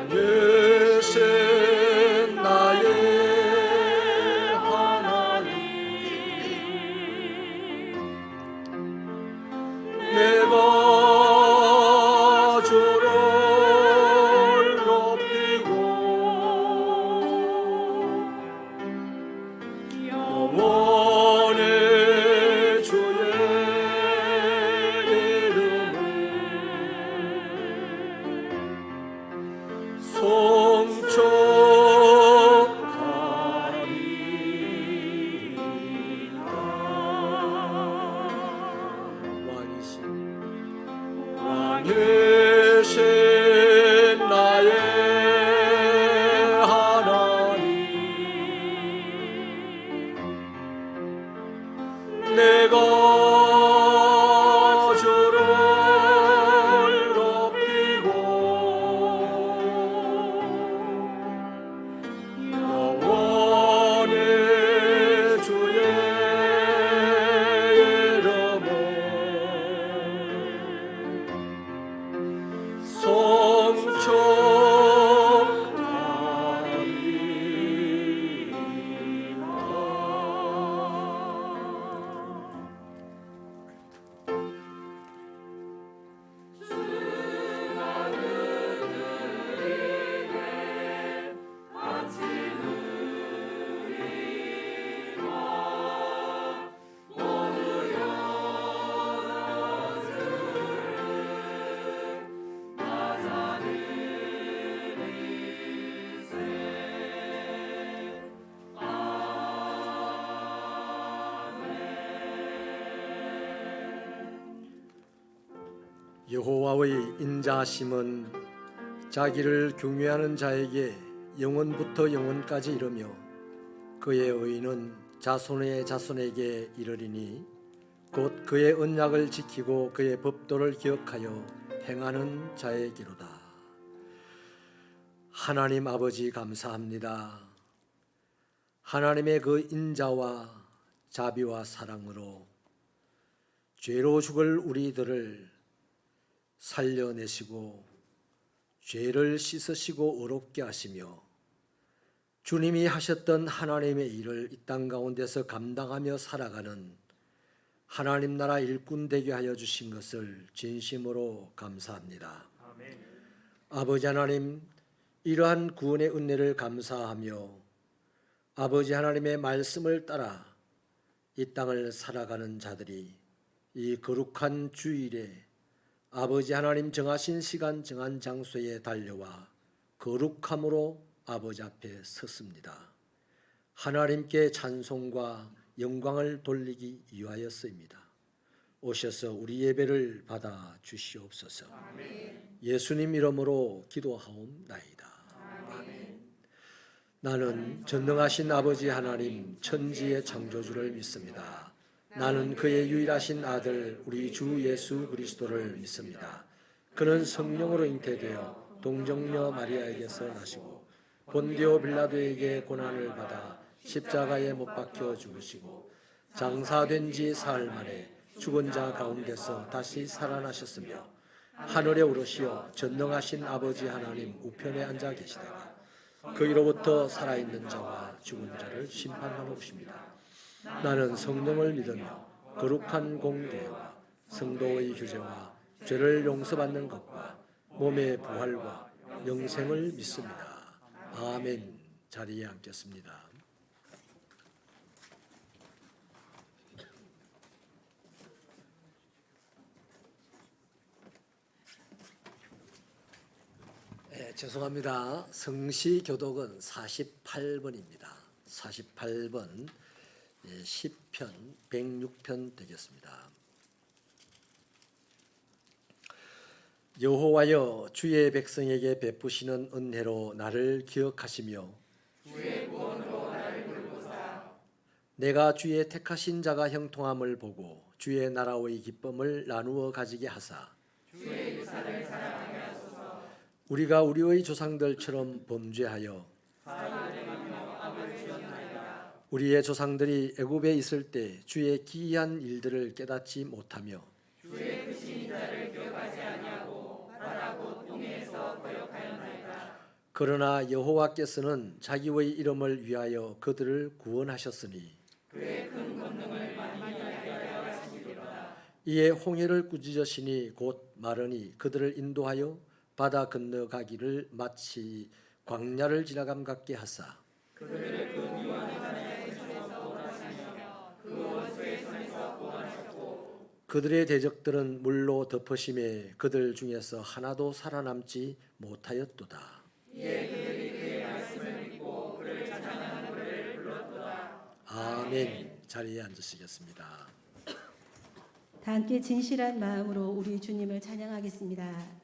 왕이신 나의 하나님, 내가 주를 높이고 영원히 주의 이름을 송축하리이다. 왕이신 나의 하나님, 내가 주를 높이고 영원히 주의 이름을 여호와의 인자하심은 자기를 경외하는 자에게 영원부터 영원까지 이르며 그의 의는 자손의 자손에게 이르리니 곧 그의 언약을 지키고 그의 법도를 기억하여 행하는 자에게로다. 하나님 아버지 감사합니다. 하나님의 그 인자와 자비와 사랑으로 죄로 죽을 우리들을 살려내시고 죄를 씻으시고 의롭게 하시며 주님이 하셨던 하나님의 일을 이 땅 가운데서 감당하며 살아가는 하나님 나라 일꾼 되게 하여 주신 것을 진심으로 감사합니다. 아멘. 아버지 하나님, 이러한 구원의 은혜를 감사하며 아버지 하나님의 말씀을 따라 이 땅을 살아가는 자들이 이 거룩한 주일에 아버지 하나님 정하신 시간 정한 장소에 달려와 거룩함으로 아버지 앞에 섰습니다. 하나님께 찬송과 영광을 돌리기 위하여서입니다. 오셔서 우리 예배를 받아 주시옵소서. 아멘. 예수님 이름으로 기도하옵나이다. 아멘. 나는 전능하신 아버지 하나님 천지의 창조주를 믿습니다. 나는 그의 유일하신 아들 우리 주 예수 그리스도를 믿습니다. 그는 성령으로 잉태되어 동정녀 마리아에게서 나시고 본디오 빌라도에게 고난을 받아 십자가에 못 박혀 죽으시고 장사된 지 사흘 만에 죽은 자 가운데서 다시 살아나셨으며 하늘에 오르시어 전능하신 아버지 하나님 우편에 앉아 계시다가 그이로부터 살아있는 자와 죽은 자를 심판하러 오십니다. 나는 성령을 믿으며 거룩한 공교회와 성도의 교제와 죄를 용서받는 것과 몸의 부활과 영생을 믿습니다. 아멘. 자리에 앉겠습니다. 죄송합니다. 성시교독은 48번입니다. 48번 10편 106편 되겠습니다. 여호와여, 주의 백성에게 베푸시는 은혜로 나를 기억하시며 주의 구원으로 나를 돌보사 내가 주의 택하신 자가 형통함을 보고 주의 나라의 기쁨을 나누어 가지게 하사 주의 유사를 사랑하게 하소서. 우리가 우리의 조상들처럼 범죄하여 우리의 조상들이 애굽에 있을 때 주의 기이한 일들을 깨닫지 못하며 주의 크신 인자를 기억하지 아니하고 바다 곧 동해에서 거역하였나이다. 그러나 여호와께서는 자기의 이름을 위하여 그들을 구원하셨으니 그의 큰 권능을 만민이 알게 하시리로다. 이에 홍해를 꾸짖으시니 곧 마르니 그들을 인도하여 바다 건너가기를 마치 광야를 지나감 같게 하사 그들을 그 미워하는 자의 손에서 구원하시며 그 원수의 손에서 구원하셨고 그들의 대적들은 물로 덮으심에 그들 중에서 하나도 살아남지 못하였도다. 이에 그들이 그의 말씀을 믿고 그를 찬양하는 노래를 불렀도다. 아멘. 자리에 앉으시겠습니다. 다 함께 진실한 마음으로 우리 주님을 찬양하겠습니다.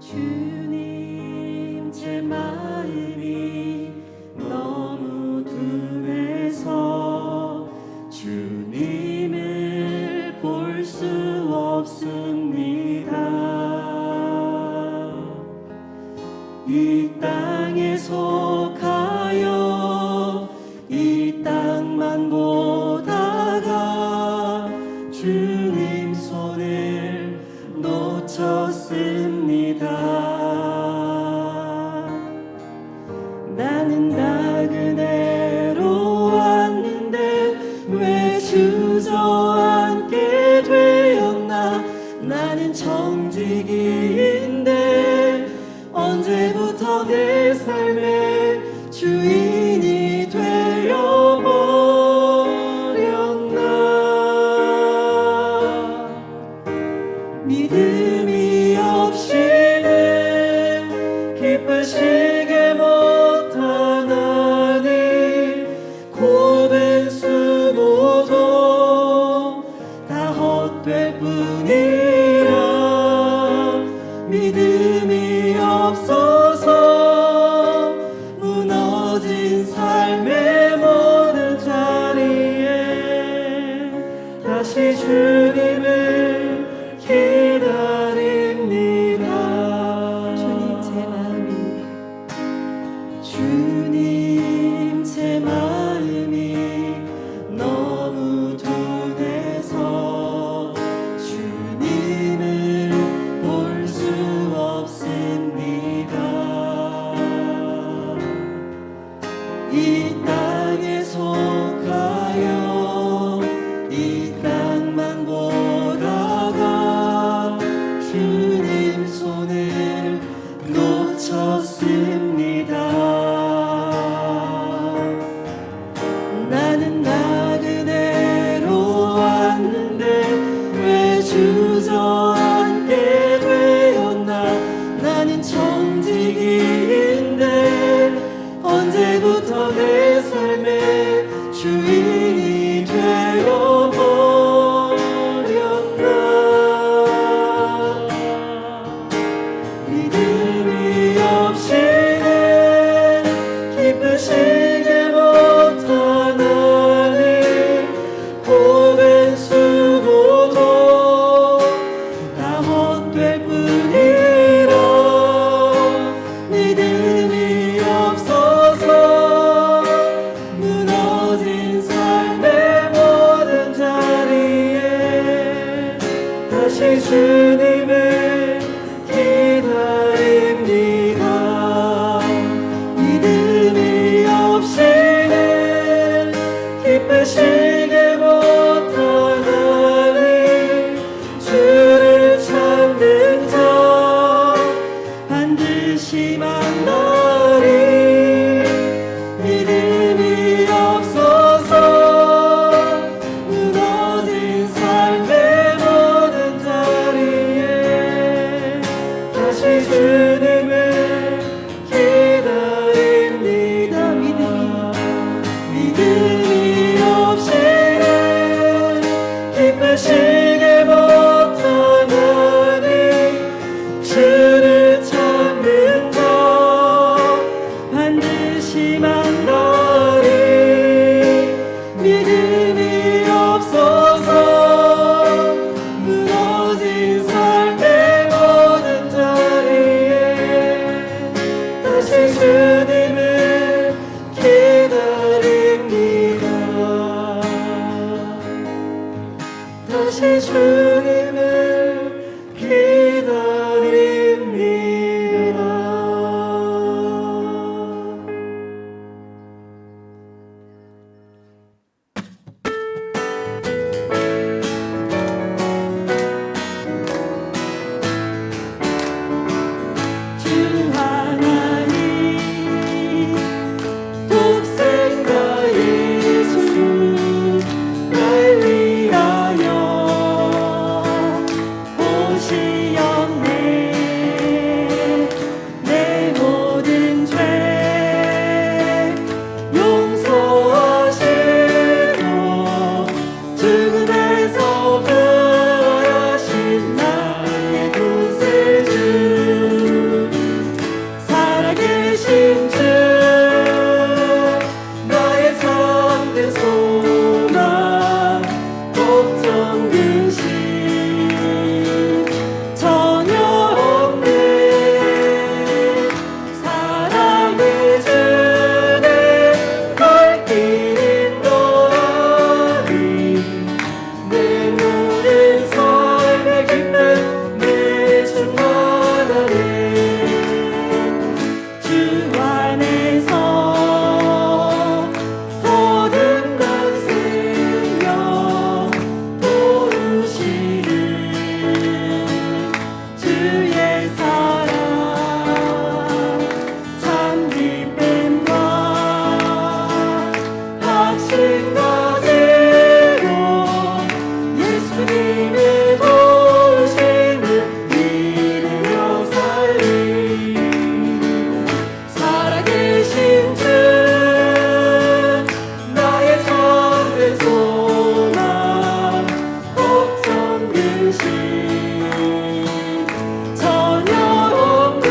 주님, 제 마음이 너무 둔해서 주님을 볼 수 없습니다. 이 땅에 속하여 이 땅만 보다가 주님 손을 놓쳤습니다. 나는 나그네로 왔는데 왜 주저앉게 되었나. 나는 청지기인데 언제부터 내 삶의 주인이 되어버렸나. 믿음이 없이는 기쁘시게 못하나니 고된 수고도 다 헛될 뿐이라. 믿음이 없어서 무너진 삶의 모든 자리에 다시 주님을 기다립니다. 주님, 제 마음이 너무 둔해서 주님을 볼 수 없습니다. 이 땅에 속하여 이 땅만 보다가 주님 손을 놓쳤습니다. 나는 나그네로 왔는데 왜 주저앉게 되었나. 나는 청지기인데 언제부터 내 삶의 주인이 되어버렸나. 믿음이 없이는 기쁘시게 못하나니 고된 수고도 다 헛될 뿐이라. 믿음이 없어서 무너진 삶의 모든 자리에 다시 주님을 기다립니다. 믿음이 없이는 기쁘시게 못하나니 주를 찾는 자 반드시 만나리. 믿음이 없어서 무너진 삶의 모든 자리에 다시 주님을 기다립니다. 믿음이 없이는 기쁘시게 못하나니 주를 찾는 자 반드시 만나리. 믿음이 없어서 무너진 삶의 주님을 기다립니다. 다시 주님을 기다립니다. 주 하나님 독생자 예수 날 위하여 오시었네. 내 모든 죄 용서하시고 죽음에서 부활하신 나의 구세주 살아계신 주 나의 참된 소망 걱정 근심 전혀 없네. 사랑의 주내 갈 길인 너리 내 모든 삶의 기쁨 내 충만하네. 주 안에서 거듭난 생명 도우시는 주의 사랑 참 기쁨과 확신 가지고 예수님의 도우심을 믿으며 살리. 살아계신 주 나의 참된 소망 걱정 근심 전혀 없네.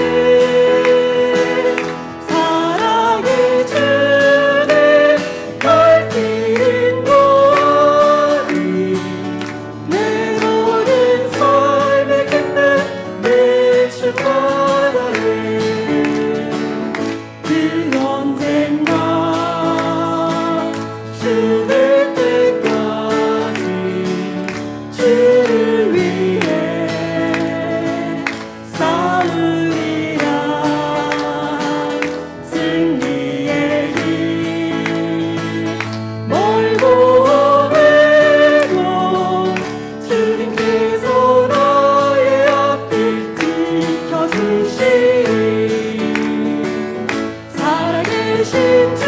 사랑의 주내 갈 길인 너리 내 모든 삶의 기쁨 내 충만하네. 그 언젠가 죽을 때까지 주를 위해 싸우리라. 승리의 길 멀고 험해도 주님께서 나의 앞을 지켜주시리. 살아계신 주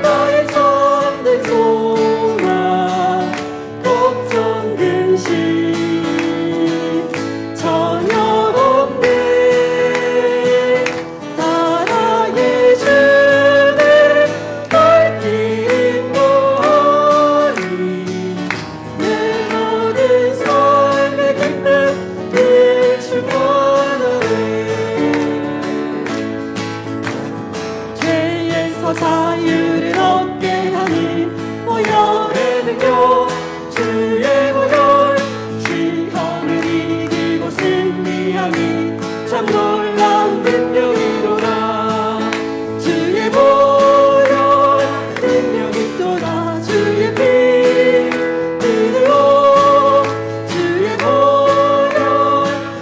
나의 참된 소망 걱정 근심 전혀 없네. 사랑의 주내 갈 길인 너리 내 모든 삶의 기쁨 늘 충만하네. 죄에서 자유를 얻게 하는 보혈의 능력 주의 보혈 시험을 이기고 승리하니 참 놀라운 능력이로다. 주의 보혈 능력이 또다. 주의 피 그대로 주의 보혈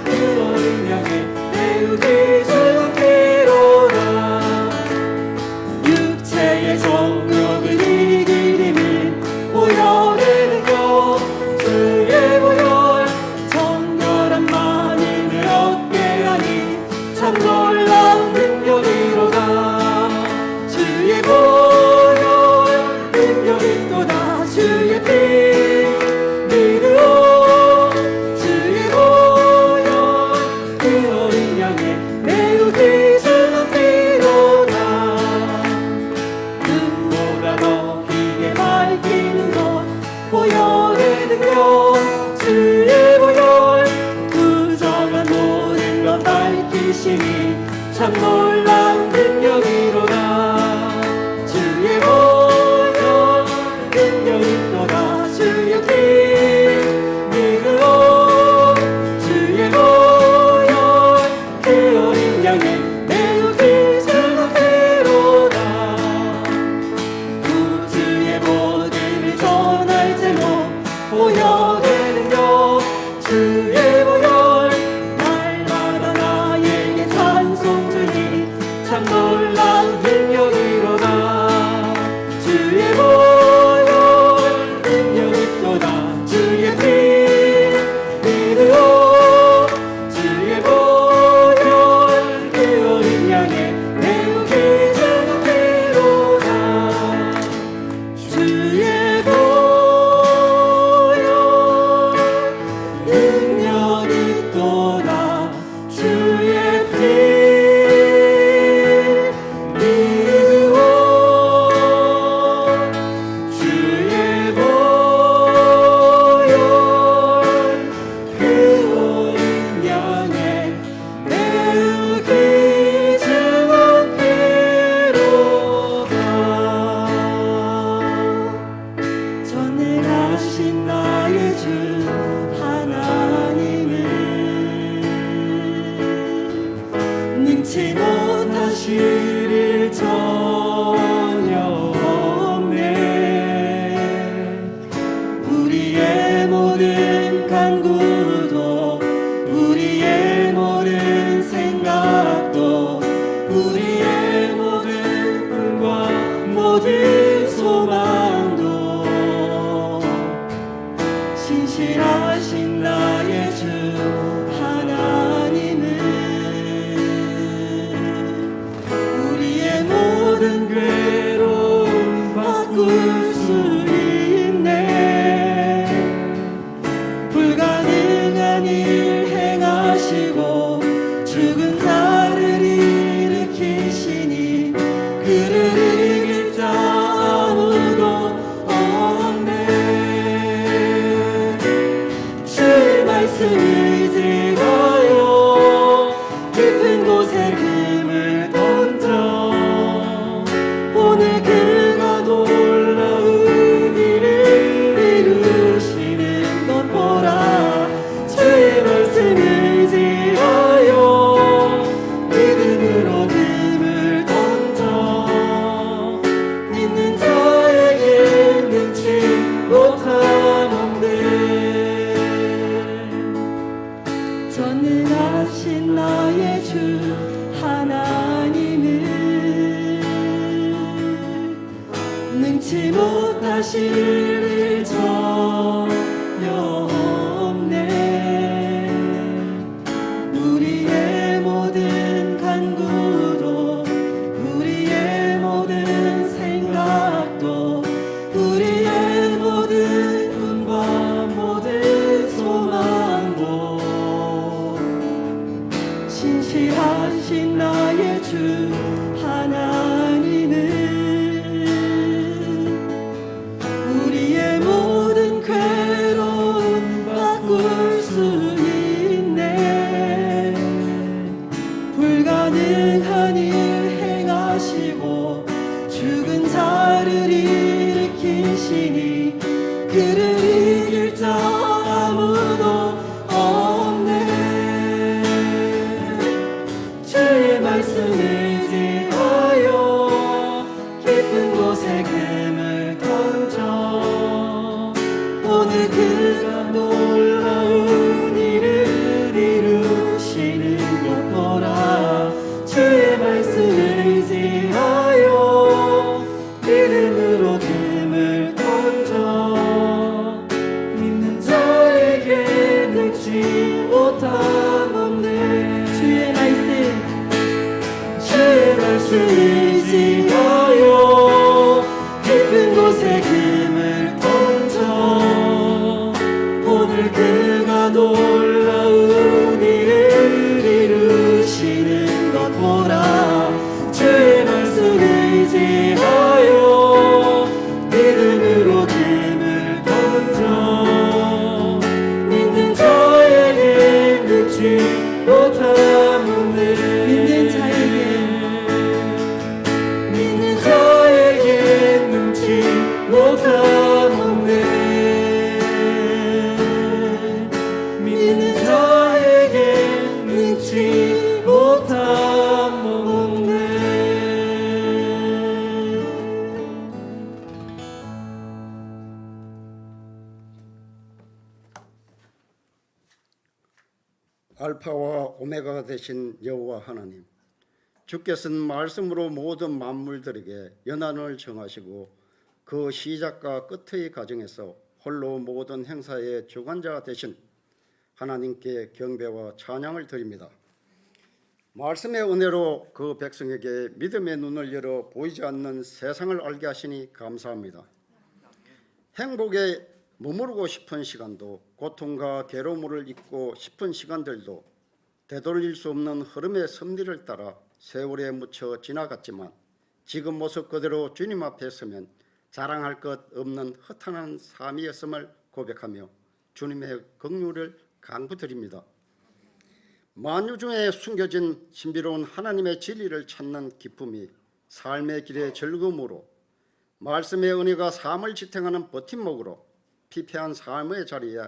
그 어린 양의 배우기 주기로다. 육체의 정욕을 이기림은 보혈의 향해 매우 기준대로다. 주의 보혈 능력 있도다. 주의 피 믿으오. 주의 보혈 그 오랜 양에 매우 귀중한 피로다. 전능하신 나의 주 하나님은 능치 못하실 일 전혀 없네. 우리의 모든 간구도 우리의 모든 생각도 우리의 모든 꿈과 모든 소망도 신실하신 나의 주 하나님은 우리의 모든 괴로움 바꿀 수 있네. 불가능한 일 행하시고 죽은 자를 일으키시니 그를 이길 자 아무도 없네. 주의 말씀 의지하여 깊은 곳에 금을 던져 오늘 그가 놀라운 일을 이루시는 것 보라. 주의 말씀 의지하여 믿음으로 금을 던져 믿는 자에게 능치 못함 없네. 전능하신 나의 주 하나님은 능치 못하실 일 전혀 없네. 우리의 모든 간구도 우리의 모든 생각도 우리의 모든 꿈과 모든 소망도 신실하신 나의 주 하나님은 우리의 모든 괴로움 바꿀 수 있네. 불가능한 일 행하시고 죽은 자를 일으키시니 그를 이길 자 아무도 없네. 주의 말씀 의지하여 깊은 곳에 금을 던져 오늘 그가 놀라운 일을 이루시는 것 보라. 주의 말씀 의지하여 믿음으로 금을 던져 믿는 자에게 능치 못함 없네. 주의 말씀 의지하여 깊은 곳에 금을 던져 오늘 그가 놀라운 일을 이루시는 것 보라. 주의 말씀 의지하여 믿음으로 금을 던져 믿는 자에게 능치 못함 없네. 믿는 자에게 능치 못함 없네. 믿는 자에게 능치 못함 없네. 알파와 오메가가 되신 여호와 하나님, 주께서는 말씀으로 모든 만물들에게 연한을 정하시고 그 시작과 끝의 과정에서 홀로 모든 행사의 주관자가 되신 하나님께 경배와 찬양을 드립니다. 말씀의 은혜로 그 백성에게 믿음의 눈을 열어 보이지 않는 세상을 알게 하시니 감사합니다. 행복에 머무르고 싶은 시간도 고통과 괴로움을 잊고 싶은 시간들도 되돌릴 수 없는 흐름의 섭리를 따라 세월에 묻혀 지나갔지만 지금 모습 그대로 주님 앞에 서면 자랑할 것 없는 허탄한 삶이었음을 고백하며 주님의 긍휼을 간구드립니다. 만유 중에 숨겨진 신비로운 하나님의 진리를 찾는 기쁨이 삶의 길의 즐거움으로 말씀의 은혜가 삶을 지탱하는 버팀목으로 피폐한 삶의 자리에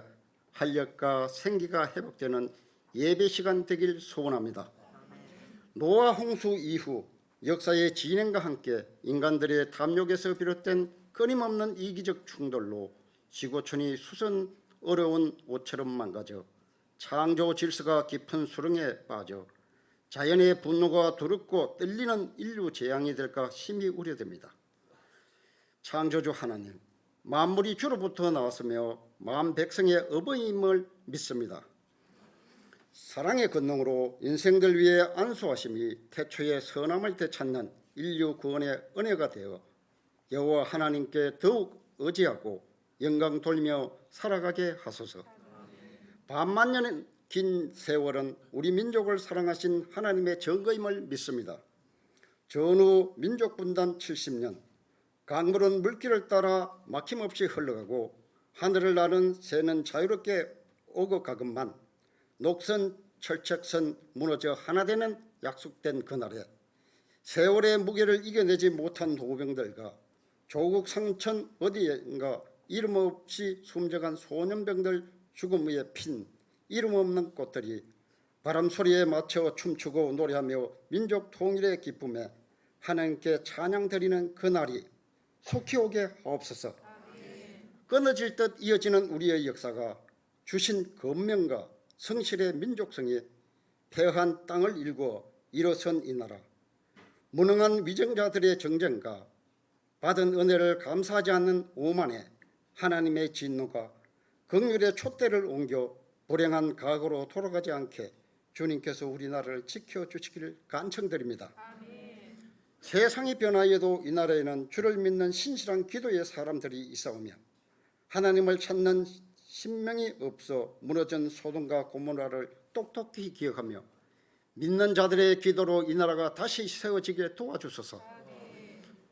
활력과 생기가 회복되는 예배 시간 되길 소원합니다. 노아 홍수 이후 역사의 진행과 함께 인간들의 탐욕에서 비롯된 끊임없는 이기적 충돌로 지구촌이 수선 어려운 옷처럼 망가져 창조 질서가 깊은 수렁에 빠져 자연의 분노가 두렵고 떨리는 인류 재앙이 될까 심히 우려됩니다. 창조주 하나님, 만물이 주로부터 나왔으며 만 백성의 어버이임을 믿습니다. 사랑의 권능으로 인생들 위해 안수하심이 태초의 선함을 되찾는 인류 구원의 은혜가 되어 여호와 하나님께 더욱 의지하고 영광 돌리며 살아가게 하소서. 반만 년의 긴 세월은 우리 민족을 사랑하신 하나님의 증거임을 믿습니다. 전후 민족 분단 70년, 강물은 물길을 따라 막힘없이 흘러가고 하늘을 나는 새는 자유롭게 오고 가건만 녹선 철책선 무너져 하나 되는 약속된 그날에 세월의 무게를 이겨내지 못한 노병들과 조국 상천 어디엔가 이름 없이 숨져간 소년병들 죽음 위에 핀 이름 없는 꽃들이 바람 소리에 맞춰 춤추고 노래하며 민족 통일의 기쁨에 하나님께 찬양 드리는 그날이 속히 오게 하옵소서. 끊어질 듯 이어지는 우리의 역사가 주신 권명과 성실의 민족성이 폐허한 땅을 일구어 일어선 이 나라, 무능한 위정자들의 정쟁과 받은 은혜를 감사하지 않는 오만에 하나님의 진노가 긍휼의 촛대를 옮겨 불행한 과거로 돌아가지 않게 주님께서 우리나라를 지켜주시기를 간청드립니다. 세상이 변화해도 이 나라에는 주를 믿는 신실한 기도의 사람들이 있사오며 하나님을 찾는 신명이 없어 무너진 소돔과 고모라를 똑똑히 기억하며 믿는 자들의 기도로 이 나라가 다시 세워지게 도와주소서.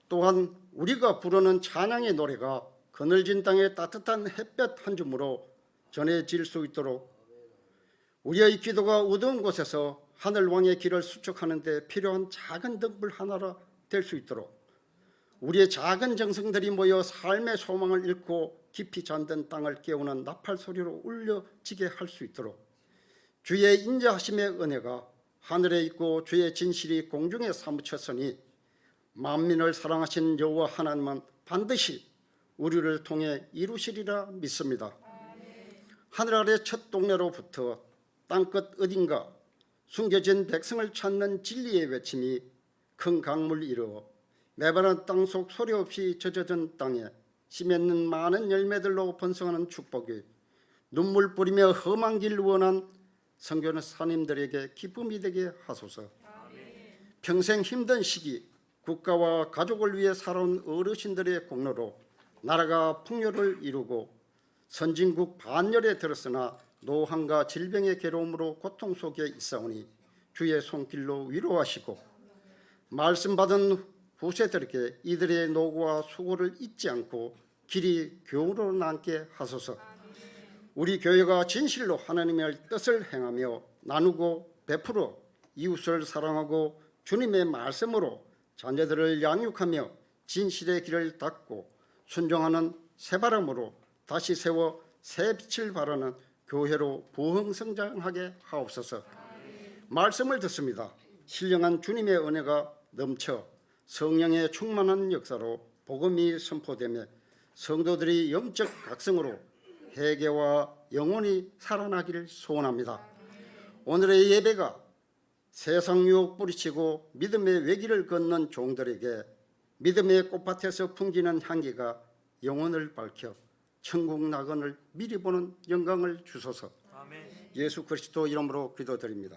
또한 우리가 부르는 찬양의 노래가 그늘진 땅에 따뜻한 햇볕 한 줌으로 전해질 수 있도록 우리의 기도가 어두운 곳에서 하늘왕의 길을 수축하는 데 필요한 작은 등불 하나라 될 수 있도록 우리의 작은 정성들이 모여 삶의 소망을 잃고 깊이 잠든 땅을 깨우는 나팔 소리로 울려지게 할 수 있도록 주의 인자하심의 은혜가 하늘에 있고 주의 진실이 공중에 사무쳤으니 만민을 사랑하신 여호와 하나님은 반드시 우리를 통해 이루시리라 믿습니다. 하늘 아래 첫 동네로부터 땅끝 어딘가 숨겨진 백성을 찾는 진리의 외침이 큰 강물 이루어 메마른 땅속 소리 없이 젖어든 땅에 씨 맺는 많은 열매들로 번성하는 축복이 눈물 뿌리며 험한 길 원한 선교사님들에게 기쁨이 되게 하소서. 평생 힘든 시기 국가와 가족을 위해 살아온 어르신들의 공로로 나라가 풍요를 이루고 선진국 반열에 들었으나 노환과 질병의 괴로움으로 고통 속에 있사오니 주의 손길로 위로하시고 말씀 받은 후세들에게 이들의 노고와 수고를 잊지 않고 길이 교훈으로 남게 하소서. 우리 교회가 진실로 하나님의 뜻을 행하며 나누고 베풀어 이웃을 사랑하고 주님의 말씀으로 자녀들을 양육하며 진실의 길을 닦고 순종하는 새바람으로 다시 세워 새 빛을 발하는 교회로 부흥성장하게 하옵소서. 말씀을 듣습니다. 신령한 주님의 은혜가 넘쳐 성령의 충만한 역사로 복음이 선포되며 성도들이 영적 각성으로 회개와 영혼이 살아나기를 소원합니다. 오늘의 예배가 세상 유혹 뿌리치고 믿음의 외길을 걷는 종들에게 믿음의 꽃밭에서 풍기는 향기가 영혼을 밝혀 천국 낙원을 미리 보는 영광을 주소서. 예수 그리스도 이름으로 기도드립니다.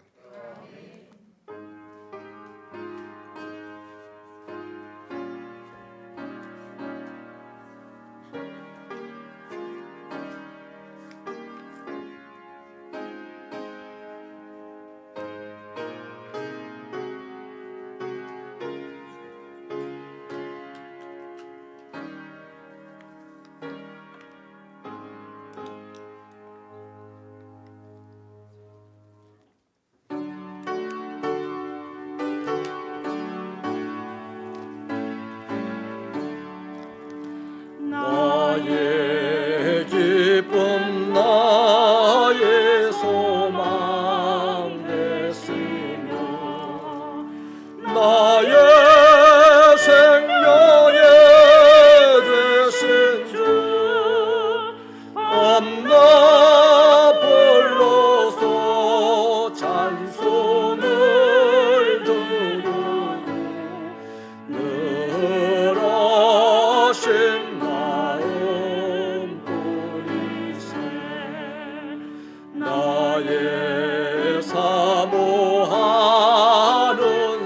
나의 생명의 되신 주 엄나 불러서 찬송을 드리고 늘 하신 마음뿐이세 나의 사모하는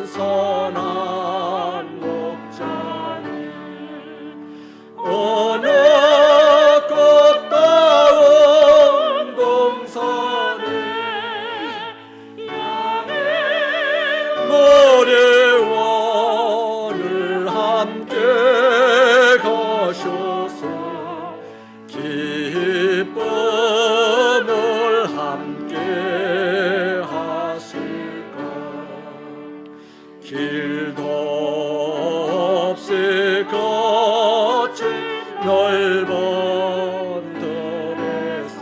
선한 목자니 어느 꽃다운 동산에 노래와 늘 함께 가셔서 기쁨을 함께 하실까 길도 없이 거친 넓은 들에서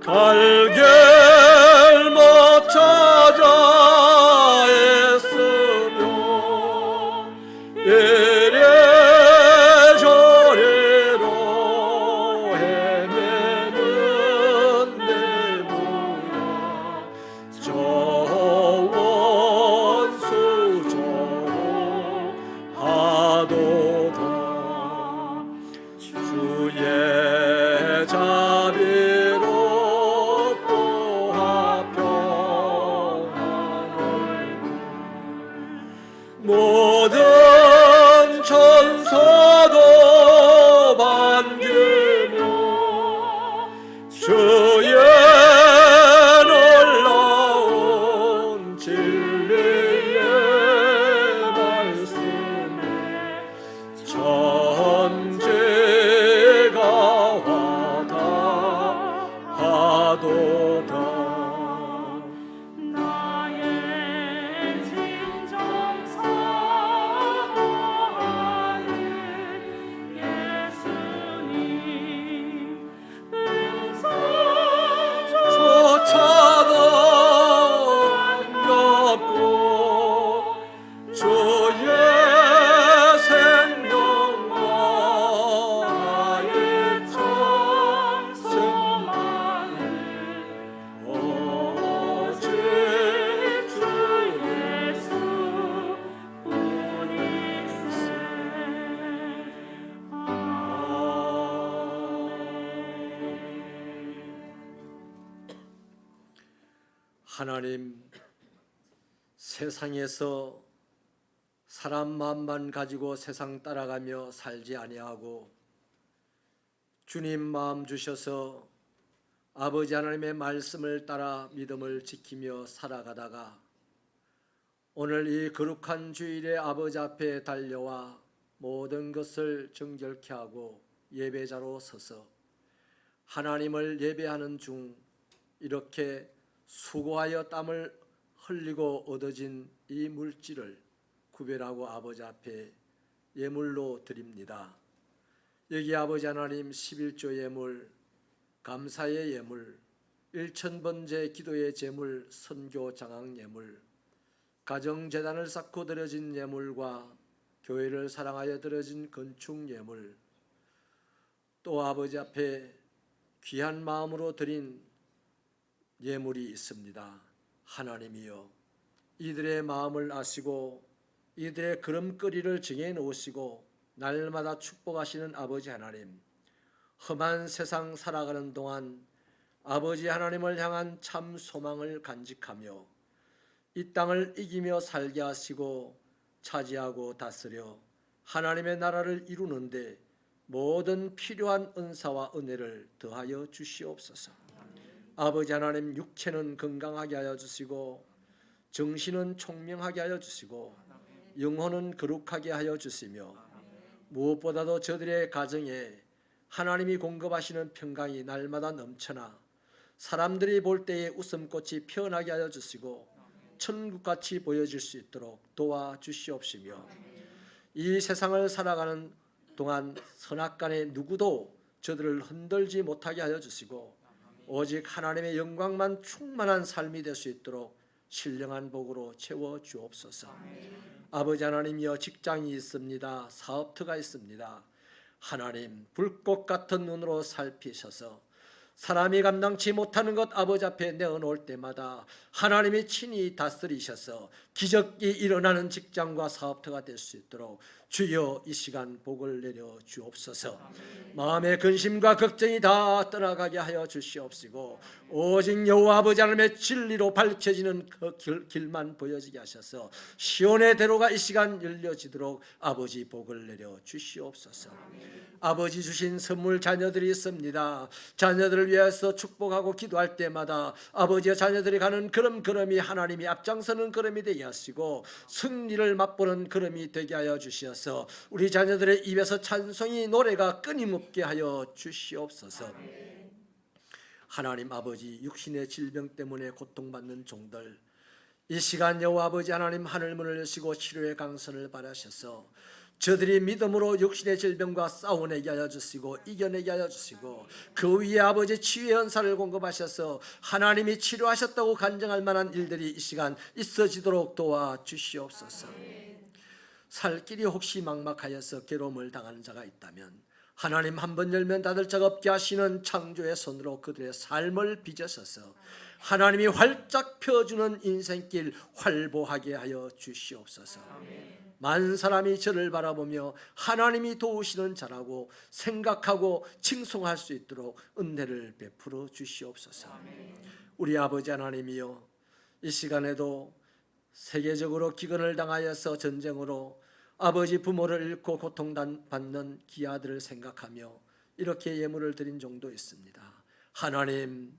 갈길못 찾아 애쓰며 이래저래로 헤매는 내 모양 저 원수 저로 하도다 주의 자비롭고 화평한 얼굴 모든 천사도 반기며 주의 놀라운 진리의 말씀에 천지가 화답하도다 나의 진정 사모하는 예수님 조차도 반갑고 주의 생명과 나의 찬송만을 오직 주 예수뿐이세 하나님, 세상에서 사람 마음만 가지고 세상 따라가며 살지 아니하고 주님 마음 주셔서 아버지 하나님의 말씀을 따라 믿음을 지키며 살아가다가 오늘 이 거룩한 주일에 아버지 앞에 달려와 모든 것을 정결케 하고 예배자로 서서 하나님을 예배하는 중 이렇게 수고하여 땀을 흘리고 얻어진 이 물질을 구별하고 아버지 앞에 예물로 드립니다. 여기 아버지 하나님 11조 예물, 감사의 예물, 1000번째 기도의 제물, 선교 장학 예물, 가정재단을 쌓고 드려진 예물과 교회를 사랑하여 드려진 건축 예물, 또 아버지 앞에 귀한 마음으로 드린 예물이 있습니다. 하나님이여, 이들의 마음을 아시고 이들의 걸음걸이를 정해 놓으시고 날마다 축복하시는 아버지 하나님, 험한 세상 살아가는 동안 아버지 하나님을 향한 참 소망을 간직하며 이 땅을 이기며 살게 하시고 차지하고 다스려 하나님의 나라를 이루는데 모든 필요한 은사와 은혜를 더하여 주시옵소서. 아버지 하나님, 육체는 건강하게 하여 주시고 정신은 총명하게 하여 주시고 영혼은 거룩하게 하여 주시며 무엇보다도 저들의 가정에 하나님이 공급하시는 평강이 날마다 넘쳐나 사람들이 볼 때에 웃음꽃이 피어나게 하여 주시고 천국같이 보여질 수 있도록 도와주시옵시며 이 세상을 살아가는 동안 선악간에 누구도 저들을 흔들지 못하게 하여 주시고 오직 하나님의 영광만 충만한 삶이 될 수 있도록 신령한 복으로 채워 주옵소서. 아버지 하나님이여, 직장이 있습니다. 사업터가 있습니다. 하나님, 불꽃 같은 눈으로 살피셔서 사람이 감당치 못하는 것 아버지 앞에 내어놓을 때마다 하나님이 친히 다스리셔서 기적이 일어나는 직장과 사업터가 될 수 있도록 주여 이 시간 복을 내려 주옵소서. 마음의 근심과 걱정이 다 떠나가게 하여 주시옵시고 오직 여호와 아버지 하나님의 진리로 밝혀지는 그 길만 보여지게 하셔서 시온의 대로가 이 시간 열려지도록 아버지 복을 내려 주시옵소서. 아버지 주신 선물 자녀들이 있습니다. 자녀들을 위해서 축복하고 기도할 때마다 아버지의 자녀들이 가는 걸음걸음이 하나님이 앞장서는 걸음이 되게 하시고 승리를 맛보는 걸음이 되게 하여 주시어서 우리 자녀들의 입에서 찬송이 노래가 끊임없게 하여 주시옵소서. 하나님 아버지, 육신의 질병 때문에 고통받는 종들, 이 시간 여호와 아버지 하나님 하늘 문을 여시고 치료의 강선을 바라셔서 저들이 믿음으로 육신의 질병과 싸워내게 하여 주시고 이겨내게 하여 주시고 그 위에 아버지 치유의 은사를 공급하셔서 하나님이 치료하셨다고 간증할 만한 일들이 이 시간 있어지도록 도와주시옵소서. 살 길이 혹시 막막하여서 괴로움을 당하는 자가 있다면 하나님 한 번 열면 닫을 자가 없게 하시는 창조의 손으로 그들의 삶을 빚으셔서 하나님이 활짝 펴주는 인생길 활보하게 하여 주시옵소서. 많은 사람이 저를 바라보며 하나님이 도우시는 자라고 생각하고 칭송할 수 있도록 은혜를 베풀어 주시옵소서. 우리 아버지 하나님이여, 이 시간에도 세계적으로 기근을 당하여서 전쟁으로 아버지 부모를 잃고 고통받는 기아들을 생각하며 이렇게 예물을 드린 종도 있습니다. 하나님,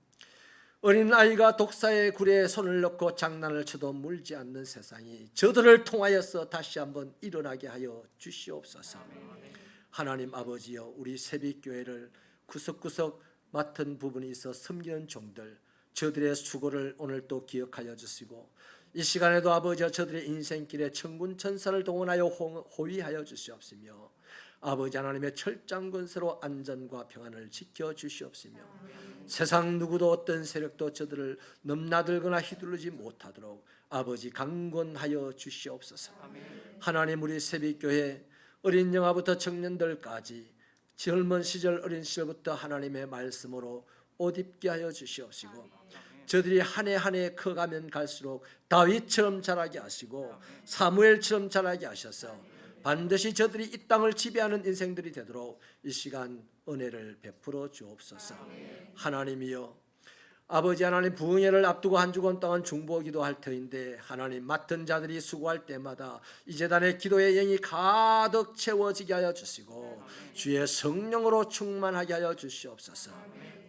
어린아이가 독사의 굴에 손을 넣고 장난을 쳐도 물지 않는 세상이 저들을 통하여서 다시 한번 일어나게 하여 주시옵소서. 하나님 아버지여, 우리 새빛교회를 구석구석 맡은 부분이 있어 섬기는 종들, 저들의 수고를 오늘 또 기억하여 주시고 이 시간에도 아버지여 저들의 인생길에 천군 천사를 동원하여 호위하여 주시옵시며 아버지 하나님의 철장 권세로 안전과 평안을 지켜주시옵시며 세상 누구도 어떤 세력도 저들을 넘나들거나 휘두르지 못하도록 아버지 강권하여 주시옵소서. 하나님, 우리 새빛교회 어린 영아부터 청년들까지 젊은 시절 어린 시절부터 하나님의 말씀으로 옷 입게 하여 주시옵시고 저들이 한 해 한 해 커가면 갈수록 다윗처럼 자라게 하시고 사무엘처럼 자라게 하셔서 반드시 저들이 이 땅을 지배하는 인생들이 되도록 이 시간 은혜를 베풀어 주옵소서. 하나님이여, 아버지 하나님, 부흥회를 앞두고 한 주간 동안 중보기도 할 터인데 하나님, 맡은 자들이 수고할 때마다 이 제단의 기도의 영이 가득 채워지게 하여 주시고 주의 성령으로 충만하게 하여 주시옵소서.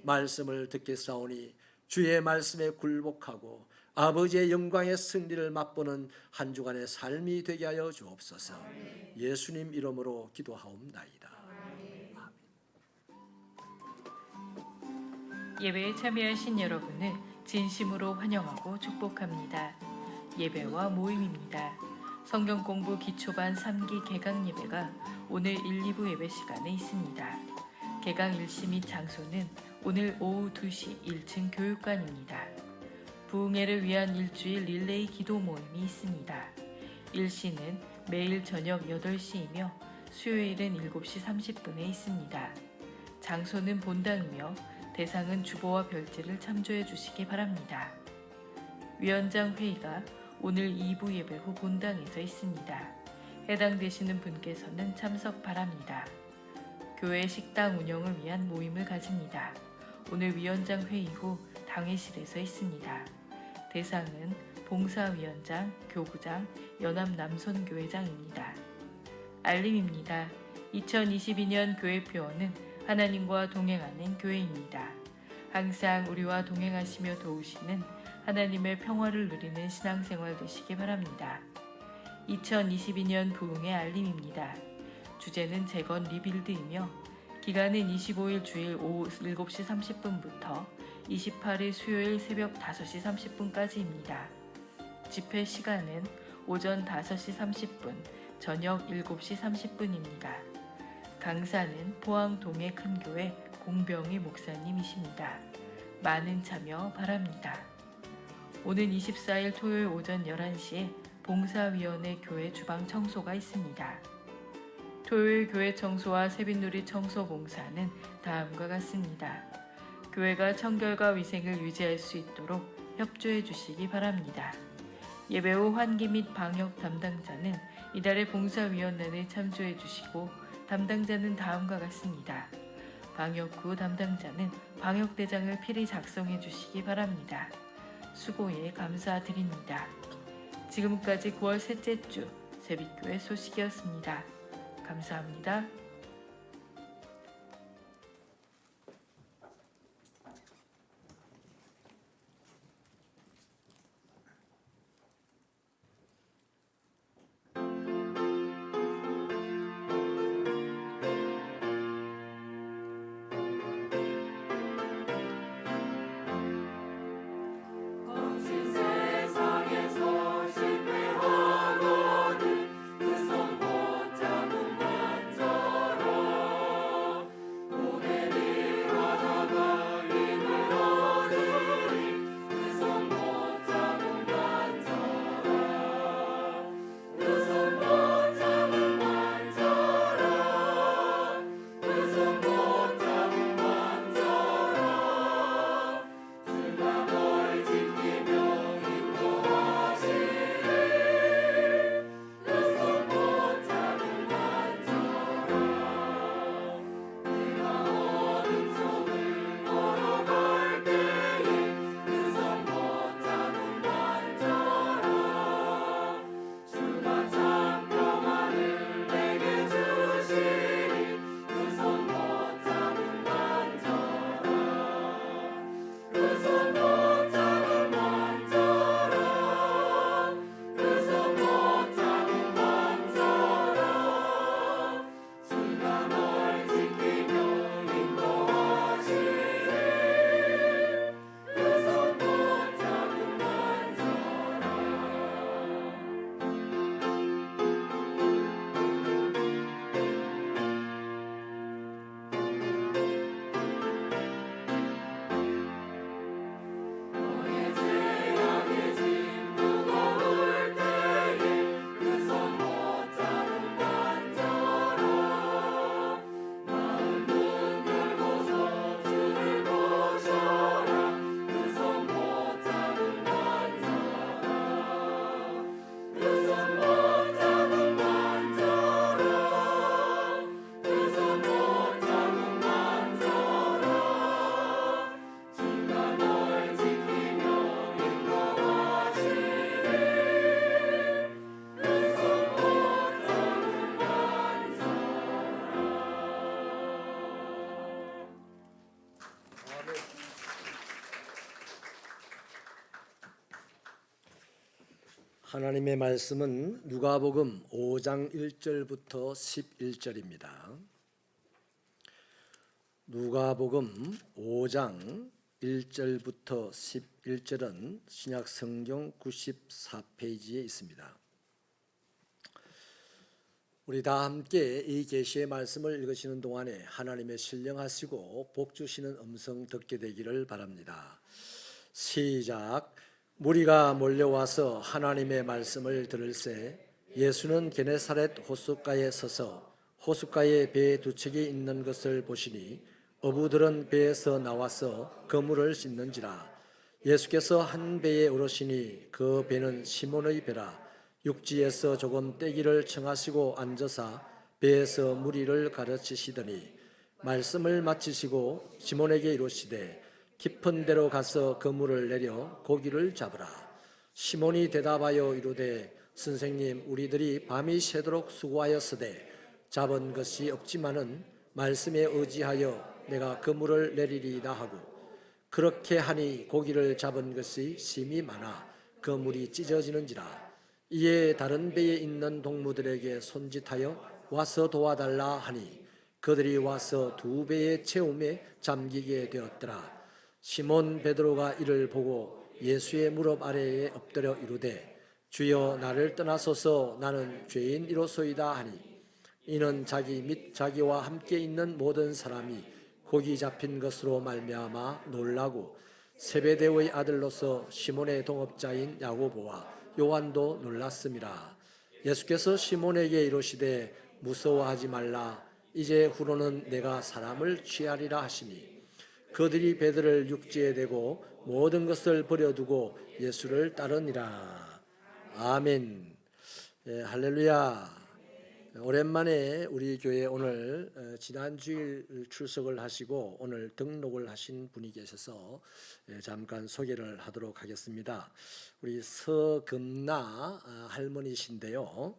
말씀을 듣겠사오니 주의 말씀에 굴복하고 아버지의 영광의 승리를 맛보는 한 주간의 삶이 되게 하여 주옵소서. 예수님 이름으로 기도하옵나이다. 예배에 참여하신 여러분을 진심으로 환영하고 축복합니다. 예배와 모임입니다. 성경 공부 기초반 3기 개강 예배가 오늘 1, 2부 예배 시간에 있습니다. 개강 일시 및 장소는 오늘 오후 2시 1층 교육관입니다. 부흥회를 위한 일주일 릴레이 기도 모임이 있습니다. 일시는 매일 저녁 8시이며 수요일은 7시 30분에 있습니다. 장소는 본당이며 대상은 주보와 별지를 참조해 주시기 바랍니다. 위원장 회의가 오늘 2부 예배 후 본당에서 있습니다. 해당되시는 분께서는 참석 바랍니다. 교회 식당 운영을 위한 모임을 가집니다. 오늘 위원장 회의 후 당회실에서 있습니다. 대상은 봉사위원장, 교구장, 연합남선교회장입니다. 알림입니다. 2022년 교회표어는 하나님과 동행하는 교회입니다. 항상 우리와 동행하시며 도우시는 하나님의 평화를 누리는 신앙생활 되시기 바랍니다. 2022년 부흥회 알림입니다. 주제는 재건 리빌드이며 기간은 25일 주일 오후 7시 30분부터 28일 수요일 새벽 5시 30분까지입니다. 집회 시간은 오전 5시 30분, 저녁 7시 30분입니다. 강사는 포항 동해큰교회 공병희 목사님이십니다. 많은 참여 바랍니다. 오는 24일 토요일 오전 11시에 봉사위원회 교회 주방 청소가 있습니다. 토요일 교회 청소와 세빛누리 청소 봉사는 다음과 같습니다. 교회가 청결과 위생을 유지할 수 있도록 협조해 주시기 바랍니다. 예배 후 환기 및 방역 담당자는 이달의 봉사위원회에 참조해 주시고 담당자는 다음과 같습니다. 방역 후 담당자는 방역대장을 필히 작성해 주시기 바랍니다. 수고에 감사드립니다. 지금까지 9월 셋째 주 세빛교회 소식이었습니다. 감사합니다. 거친 세상에서 실패하거든 그 손 붙잡은 반자라 고뇌를 하다가 힘을 얻으리 그 손 붙잡은 반자라 그 손 붙잡은 반자라 그 손 붙잡은 반자라 주가 널 지키며 인도하시리 그 손 붙잡은 반자라 내가 어둠 속을 걸어갈 때에 그 손 붙잡은 반자라 주가 참 평안을 내게 주시리 그 손 붙잡은 반자라 그 손 붙잡은 반자라 그 손 붙잡은 반자라 주가 널 지키며 인도하시리 그 손 붙잡은 반자라 너의 죄악의 짐 무거울 때에 그 손 붙잡은 반자라 마음 문 열고서 주를 모셔라 그 손 붙잡은 반자라 그 손 붙잡은 반자라 그 손 붙잡은 반자라 주가 널 지키며 인도하시리 그 손 붙잡은 반자라 하나님의 말씀은 누가복음 5장 1절부터 11절입니다. 누가복음 5장 1절부터 11절은 신약 성경 94페이지에 있습니다. 우리 다 함께 이 계시의 말씀을 읽으시는 동안에 하나님의 신령하시고 복 주시는 음성 듣게 되기를 바랍니다. 시작. 무리가 몰려와서 하나님의 말씀을 들을새 예수는 게네사렛 호숫가에 서서 호숫가에 배 두 척이 있는 것을 보시니 어부들은 배에서 나와서 그물을 씻는지라. 예수께서 한 배에 오르시니 그 배는 시몬의 배라. 육지에서 조금 떼기를 청하시고 앉으사 배에서 무리를 가르치시더니 말씀을 마치시고 시몬에게 이르시되 깊은 데로 가서 그물을 내려 고기를 잡으라. 시몬이 대답하여 이르되 선생님 우리들이 밤이 새도록 수고하였으되 잡은 것이 없지만은 말씀에 의지하여 내가 그물을 내리리이다 하고 그렇게 하니 고기를 잡은 것이 심히 많아 그물이 찢어지는지라. 이에 다른 배에 있는 동무들에게 손짓하여 와서 도와달라 하니 그들이 와서 두 배의 채움에 잠기게 되었더라. 시몬 베드로가 이를 보고 예수의 무릎 아래에 엎드려 이르되 주여 나를 떠나소서 나는 죄인이로소이다 하니 이는 자기 및 자기와 함께 있는 모든 사람이 고기 잡힌 것으로 말미암아 놀라고 세베대의 아들로서 시몬의 동업자인 야고보와 요한도 놀랐습니다. 예수께서 시몬에게 이르시되 무서워하지 말라. 이제 후로는 내가 사람을 취하리라 하시니 그들이 배들을 육지에 대고 모든 것을 버려두고 예수를 따르니라. 아멘. 할렐루야. 오랜만에 우리 교회 오늘 지난 주일 출석을 하시고 오늘 등록을 하신 분이 계셔서 잠깐 소개를 하도록 하겠습니다. 우리 서금나 할머니신데요.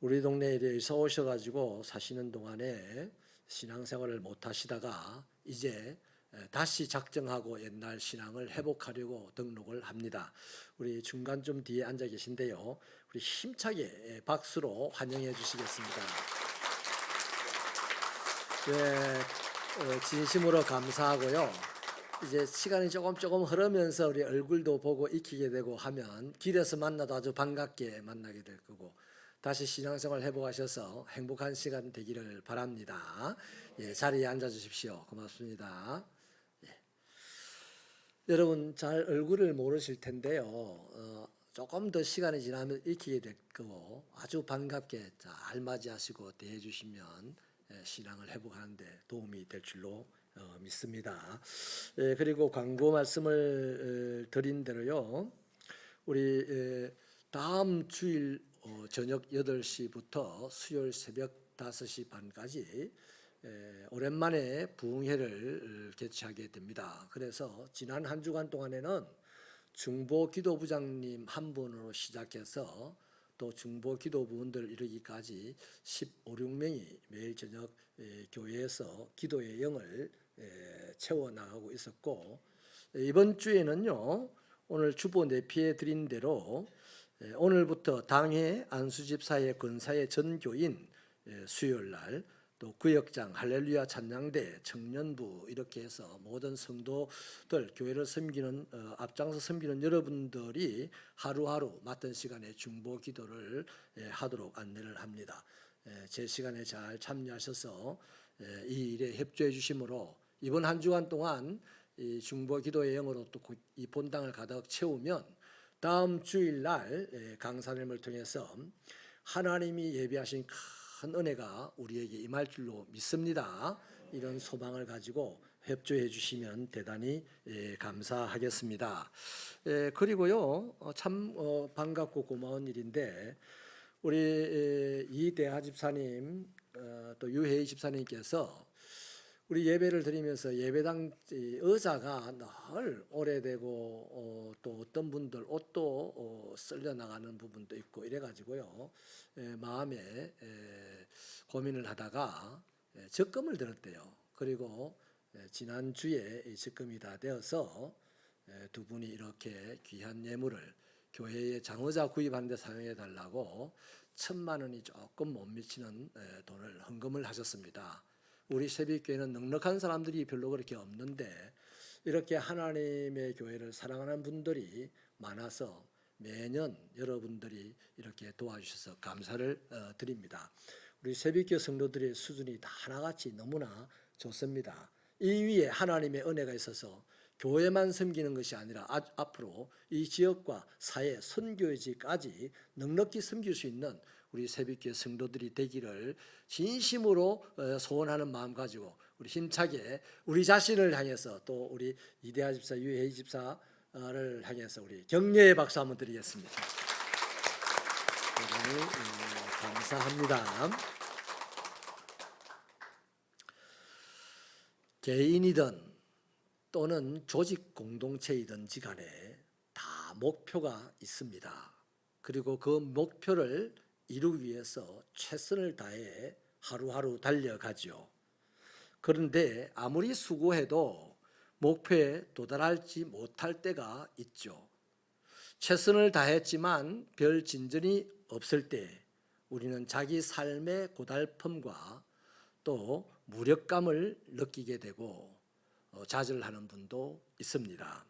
우리 동네에 이사 오셔가지고 사시는 동안에 신앙생활을 못 하시다가 이제 다시 작정하고 옛날 신앙을 회복하려고 등록을 합니다. 우리 중간쯤 뒤에 앉아 계신데요. 우리 힘차게 박수로 환영해 주시겠습니다. 진심으로 감사하고요. 이제 시간이 조금 흐르면서 우리 얼굴도 보고 익히게 되고 하면 길에서 만나도 아주 반갑게 만나게 될 거고 다시 신앙생활 회복하셔서 행복한 시간 되기를 바랍니다. 자리에 앉아 주십시오. 고맙습니다. 여러분 잘 얼굴을 모르실 텐데요. 조금 더 시간이 지나면 익히게 될 거고 아주 반갑게 잘 맞이하시고 대해 주시면 신앙을 회복하는 데 도움이 될 줄로 믿습니다. 그리고 광고 말씀을 드린 대로요. 우리 다음 주일 저녁 8시부터 수요일 새벽 5시 반까지 오랜만에 부흥회를 개최하게 됩니다. 그래서 지난 한 주간 동안에는 중보 기도부장님 한 분으로 시작해서 또 중보 기도부원들 이르기까지 15, 16명이 매일 저녁 교회에서 기도의 영을 채워나가고 있었고 이번 주에는요. 오늘 주보 내피에 드린 대로 오늘부터 당회 안수집사의 권사의 전교인 수요일 날 또 구역장 할렐루야 찬양대 청년부 이렇게 해서 모든 성도들 교회를 섬기는 앞장서 섬기는 여러분들이 하루하루 맡은 시간에 중보 기도를 하도록 안내를 합니다. 제 시간에 잘 참여하셔서 이 일에 협조해 주심으로 이번 한 주간 동안 이 중보 기도의 영으로 또 이 본당을 가득 채우면 다음 주일 날 강사님을 통해서 하나님이 예비하신 큰 은혜가 우리에게 임할 줄로 믿습니다. 이런 소망을 가지고 협조해 주시면 대단히 감사하겠습니다. 그리고요 참 반갑고 고마운 일인데 우리 이대하 집사님 또 유혜희 집사님께서 우리 예배를 드리면서 예배당 의자가 늘 오래되고 또 어떤 분들 옷도 쓸려 나가는 부분도 있고 이래가지고요 마음에 고민을 하다가 적금을 들었대요. 그리고 지난 주에 적금이 다 되어서 두 분이 이렇게 귀한 예물을 교회의 장의자 구입하는 데 사용해 달라고 1,000만 원이 조금 못 미치는 돈을 헌금을 하셨습니다. 우리 새벽교회는 넉넉한 사람들이 별로 그렇게 없는데 이렇게 하나님의 교회를 사랑하는 분들이 많아서 매년 여러분들이 이렇게 도와주셔서 감사를 드립니다. 우리 새벽교회 성도들의 수준이 다 하나같이 너무나 좋습니다. 이 위에 하나님의 은혜가 있어서 교회만 섬기는 것이 아니라 앞으로 이 지역과 사회 선교지까지 넉넉히 섬길 수 있는 우리 새벽교회 성도들이 되기를 진심으로 소원하는 마음 가지고 우리 힘차게 우리 자신을 향해서 또 우리 이대하 집사, 유혜희 집사를 향해서 우리 격려의 박수 한번 드리겠습니다. 대단히 감사합니다. 개인이든 또는 조직 공동체이든지 간에 다 목표가 있습니다. 그리고 그 목표를 이루기 위해서 최선을 다해 하루하루 달려가죠. 그런데 아무리 수고해도 목표에 도달하지 못할 때가 있죠. 최선을 다했지만 별 진전이 없을 때 우리는 자기 삶의 고달픔과 또 무력감을 느끼게 되고 좌절하는 분도 있습니다.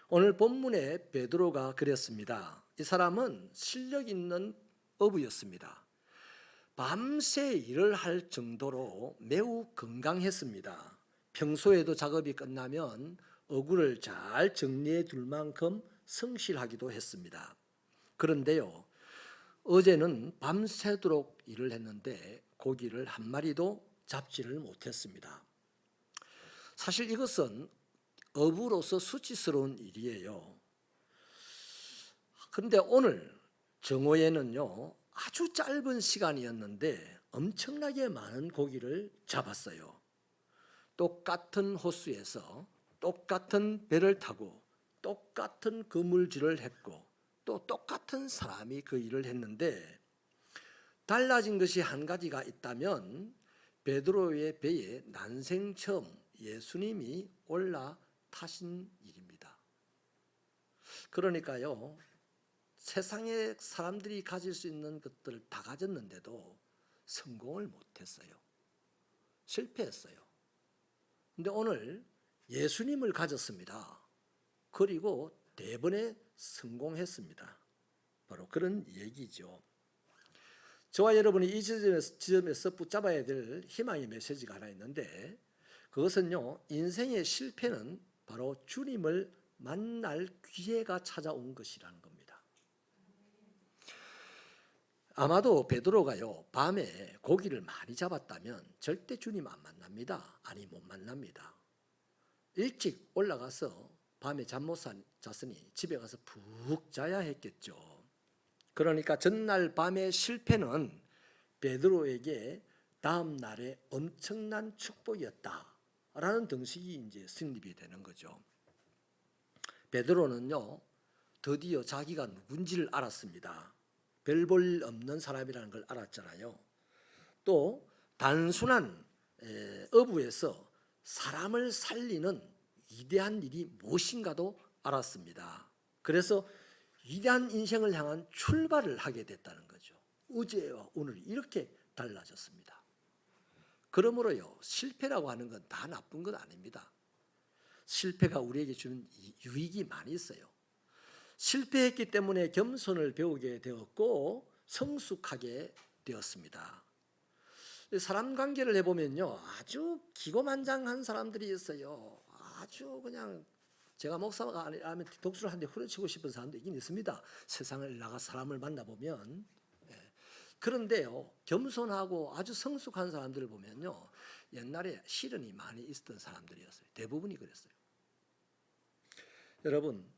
오늘 본문에 베드로가 그랬습니다. 이 사람은 실력 있는 어부였습니다. 밤새 일을 할 정도로 매우 건강했습니다. 평소에도 작업이 끝나면 어구를 잘 정리해 둘 만큼 성실하기도 했습니다. 그런데요, 어제는 밤새도록 일을 했는데 고기를 한 마리도 잡지를 못했습니다. 사실 이것은 어부로서 수치스러운 일이에요. 그런데 오늘 정오에는요, 아주 짧은 시간이었는데 엄청나게 많은 고기를 잡았어요. 똑같은 호수에서 똑같은 배를 타고 똑같은 그물질을 했고 또 똑같은 사람이 그 일을 했는데 달라진 것이 한 가지가 있다면 베드로의 배에 난생 처음 예수님이 올라타신 일입니다. 그러니까요, 세상에 사람들이 가질 수 있는 것들을 다 가졌는데도 성공을 못했어요. 실패했어요. 근데 오늘 예수님을 가졌습니다. 그리고 대번에 성공했습니다. 바로 그런 얘기죠. 저와 여러분이 이 지점에서 붙잡아야 될 희망의 메시지가 하나 있는데, 그것은요, 인생의 실패는 바로 주님을 만날 기회가 찾아온 것이라는 겁니다. 아마도 베드로가요, 밤에 고기를 많이 잡았다면 절대 주님 안 만납니다. 아니, 못 만납니다. 일찍 올라가서 밤에 잠 못 잤으니 집에 가서 푹 자야 했겠죠. 그러니까 전날 밤의 실패는 베드로에게 다음 날에 엄청난 축복이었다라는 등식이 이제 성립이 되는 거죠. 베드로는요, 드디어 자기가 누군지를 알았습니다. 별 볼 없는 사람이라는 걸 알았잖아요. 또 단순한 어부에서 사람을 살리는 위대한 일이 무엇인가도 알았습니다. 그래서 위대한 인생을 향한 출발을 하게 됐다는 거죠. 어제와 오늘이 이렇게 달라졌습니다. 그러므로요, 실패라고 하는 건 다 나쁜 건 아닙니다. 실패가 우리에게 주는 유익이 많이 있어요. 실패했기 때문에 겸손을 배우게 되었고 성숙하게 되었습니다. 사람 관계를 해보면요, 아주 기고만장한 사람들이 있어요. 아주 그냥 제가 목사가 아니라면 독수를 한 대 후려치고 싶은 사람도 있긴 있습니다. 세상을 나가 사람을 만나보면. 그런데요, 겸손하고 아주 성숙한 사람들을 보면요, 옛날에 시련이 많이 있었던 사람들이었어요. 대부분이 그랬어요. 여러분,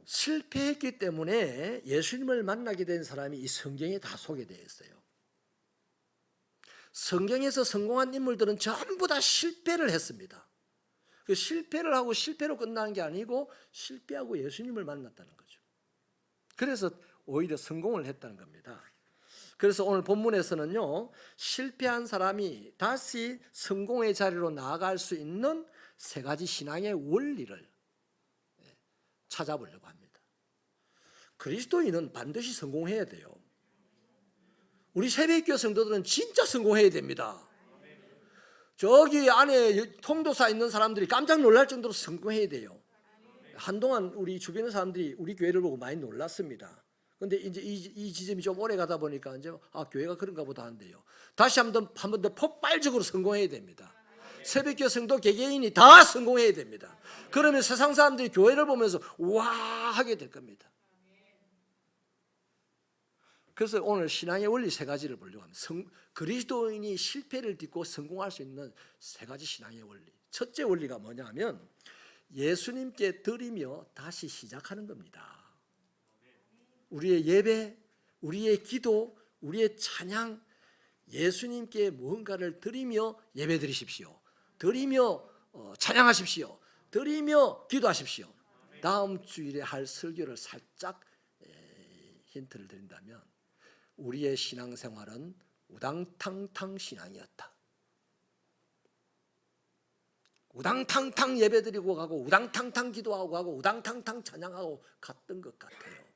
실패했기 때문에 예수님을 만나게 된 사람이 이 성경에 다 소개되어 있어요. 성경에서 성공한 인물들은 전부 다 실패를 했습니다. 그 실패를 하고 실패로 끝나는 게 아니고 실패하고 예수님을 만났다는 거죠. 그래서 오히려 성공을 했다는 겁니다. 그래서 오늘 본문에서는요, 실패한 사람이 다시 성공의 자리로 나아갈 수 있는 세 가지 신앙의 원리를 찾아보려고 합니다. 그리스도인은 반드시 성공해야 돼요. 우리 새벽기도 성도들은 진짜 성공해야 됩니다. 저기 안에 통도사 있는 사람들이 깜짝 놀랄 정도로 성공해야 돼요. 한동안 우리 주변의 사람들이 우리 교회를 보고 많이 놀랐습니다. 근데 이제 이 지점이 좀 오래 가다 보니까 이제 교회가 그런가 보다 한대요. 다시 한 번 더 폭발적으로 성공해야 됩니다. 새벽기도 성도 개개인이 다 성공해야 됩니다. 그러면 세상 사람들이 교회를 보면서 와 하게 될 겁니다. 그래서 오늘 신앙의 원리 세 가지를 보려고 합니다. 그리스도인이 실패를 딛고 성공할 수 있는 세 가지 신앙의 원리. 첫째 원리가 뭐냐면 예수님께 드리며 다시 시작하는 겁니다. 우리의 예배, 우리의 기도, 우리의 찬양, 예수님께 무언가를 드리며 예배 드리십시오. 드리며 찬양하십시오. 드리며 기도하십시오. 다음 주일에 할 설교를 살짝 힌트를 드린다면 우리의 신앙생활은 우당탕탕 신앙이었다. 우당탕탕 예배드리고 가고 우당탕탕 기도하고 가고 우당탕탕 찬양하고 갔던 것 같아요.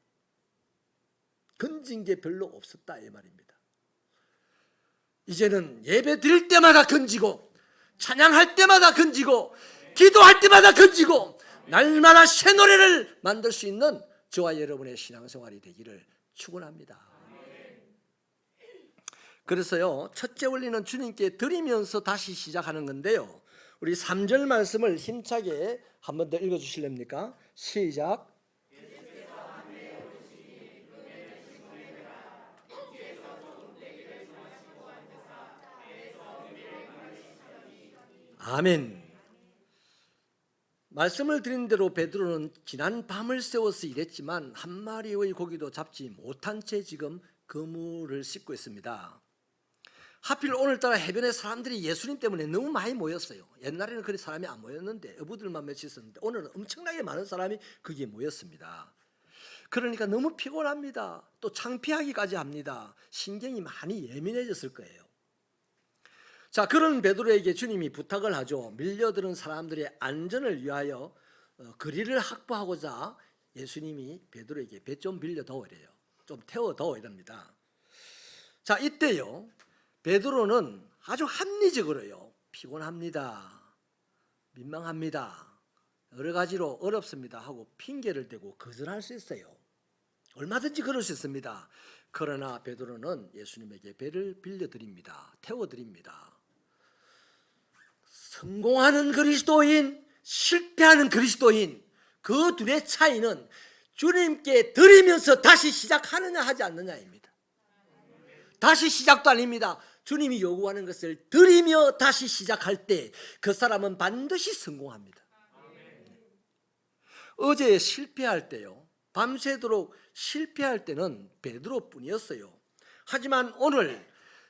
건진 게 별로 없었다 이 말입니다. 이제는 예배 드릴 때마다 건지고 찬양할 때마다 건지고 기도할 때마다 건지고 날마다 새 노래를 만들 수 있는 저와 여러분의 신앙생활이 되기를 축원합니다. 그래서요, 첫째 원리는 주님께 드리면서 다시 시작하는 건데요, 우리 3절 말씀을 힘차게 한 번 더 읽어 주실랍니까? 시작. 아멘. 말씀을 드린 대로 베드로는 지난 밤을 새워서 일했지만 한 마리의 고기도 잡지 못한 채 지금 그물을 씻고 있습니다. 하필 오늘따라 해변에 사람들이 예수님 때문에 너무 많이 모였어요. 옛날에는 그리 사람이 안 모였는데 어부들만 며칠 있었는데 오늘은 엄청나게 많은 사람이 거기에 모였습니다. 그러니까 너무 피곤합니다. 또 창피하기까지 합니다. 신경이 많이 예민해졌을 거예요. 자, 그런 베드로에게 주님이 부탁을 하죠. 밀려드는 사람들의 안전을 위하여 거리를 확보하고자 예수님이 베드로에게 배 좀 빌려다오래요. 좀 태워다오야 됩니다. 자, 이때요 베드로는 아주 합리적으로요 피곤합니다, 민망합니다, 여러 가지로 어렵습니다 하고 핑계를 대고 거절할 수 있어요. 얼마든지 그럴 수 있습니다. 그러나 베드로는 예수님에게 배를 빌려드립니다. 태워드립니다. 성공하는 그리스도인, 실패하는 그리스도인, 그 둘의 차이는 주님께 드리면서 다시 시작하느냐 하지 않느냐입니다. 다시 시작도 아닙니다. 주님이 요구하는 것을 드리며 다시 시작할 때 그 사람은 반드시 성공합니다. 어제 실패할 때요, 밤새도록 실패할 때는 베드로뿐이었어요. 하지만 오늘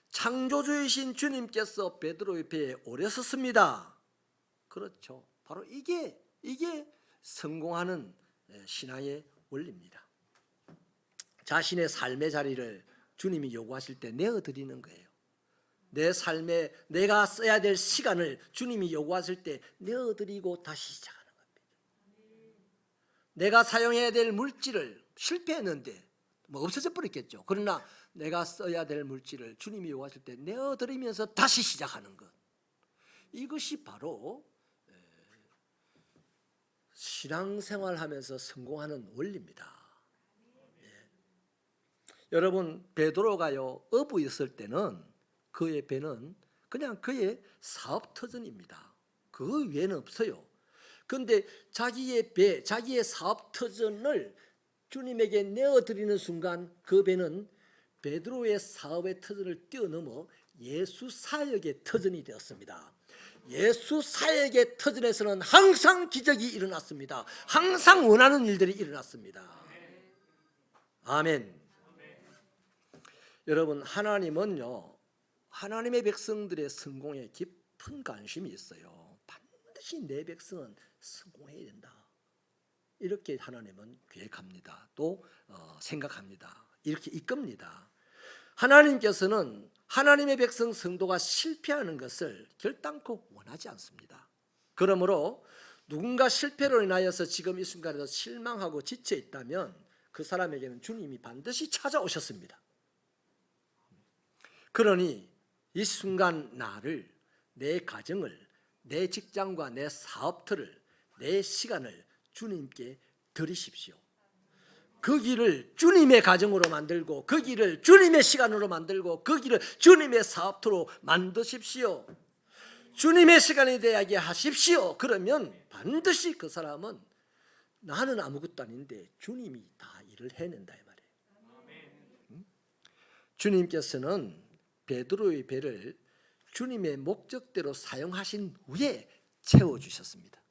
창조주이신 주님께서 베드로의 배에 오래 섰습니다. 그렇죠. 바로 이게 성공하는 신앙의 원리입니다. 자신의 삶의 자리를 주님이 요구하실 때 내어드리는 거예요. 내 삶에 내가 써야 될 시간을 주님이 요구하실 때 내어드리고 다시 시작하는 겁니다. 내가 사용해야 될 물질을 실패했는데 없어져 버렸겠죠. 그러나 내가 써야 될 물질을 주님이 요구하실 때 내어드리면서 다시 시작하는 것, 이것이 바로 신앙생활하면서 성공하는 원리입니다. 여러분, 베드로가요 어부였을 때는 그의 배는 그냥 그의 사업터전입니다. 그 외에는 없어요. 그런데 자기의 배, 자기의 사업터전을 주님에게 내어드리는 순간 그 배는 베드로의 사업의 터전을 뛰어넘어 예수 사역의 터전이 되었습니다. 예수 사역의 터전에서는 항상 기적이 일어났습니다. 항상 원하는 일들이 일어났습니다. 아멘. 여러분, 하나님은요 하나님의 백성들의 성공에 깊은 관심이 있어요. 반드시 내 백성은 성공해야 된다, 이렇게 하나님은 계획합니다. 또 생각합니다. 이렇게 이끕니다. 하나님께서는 하나님의 백성 성도가 실패하는 것을 결단코 원하지 않습니다. 그러므로 누군가 실패로 인하여서 지금 이 순간에도 실망하고 지쳐 있다면 그 사람에게는 주님이 반드시 찾아오셨습니다. 그러니 이 순간 나를, 내 가정을, 내 직장과 내 사업터를, 내 시간을 주님께 드리십시오. 그 길을 주님의 가정으로 만들고, 그 길을 주님의 시간으로 만들고, 그 길을 주님의 사업터로 만드십시오. 주님의 시간에 대하게 하십시오. 그러면 반드시 그 사람은 나는 아무것도 아닌데 주님이 다 일을 해낸다 이 말이에요. 주님께서는 베드로의 배를 주님의 목적대로 사용하신 후에 채워주셨습니다.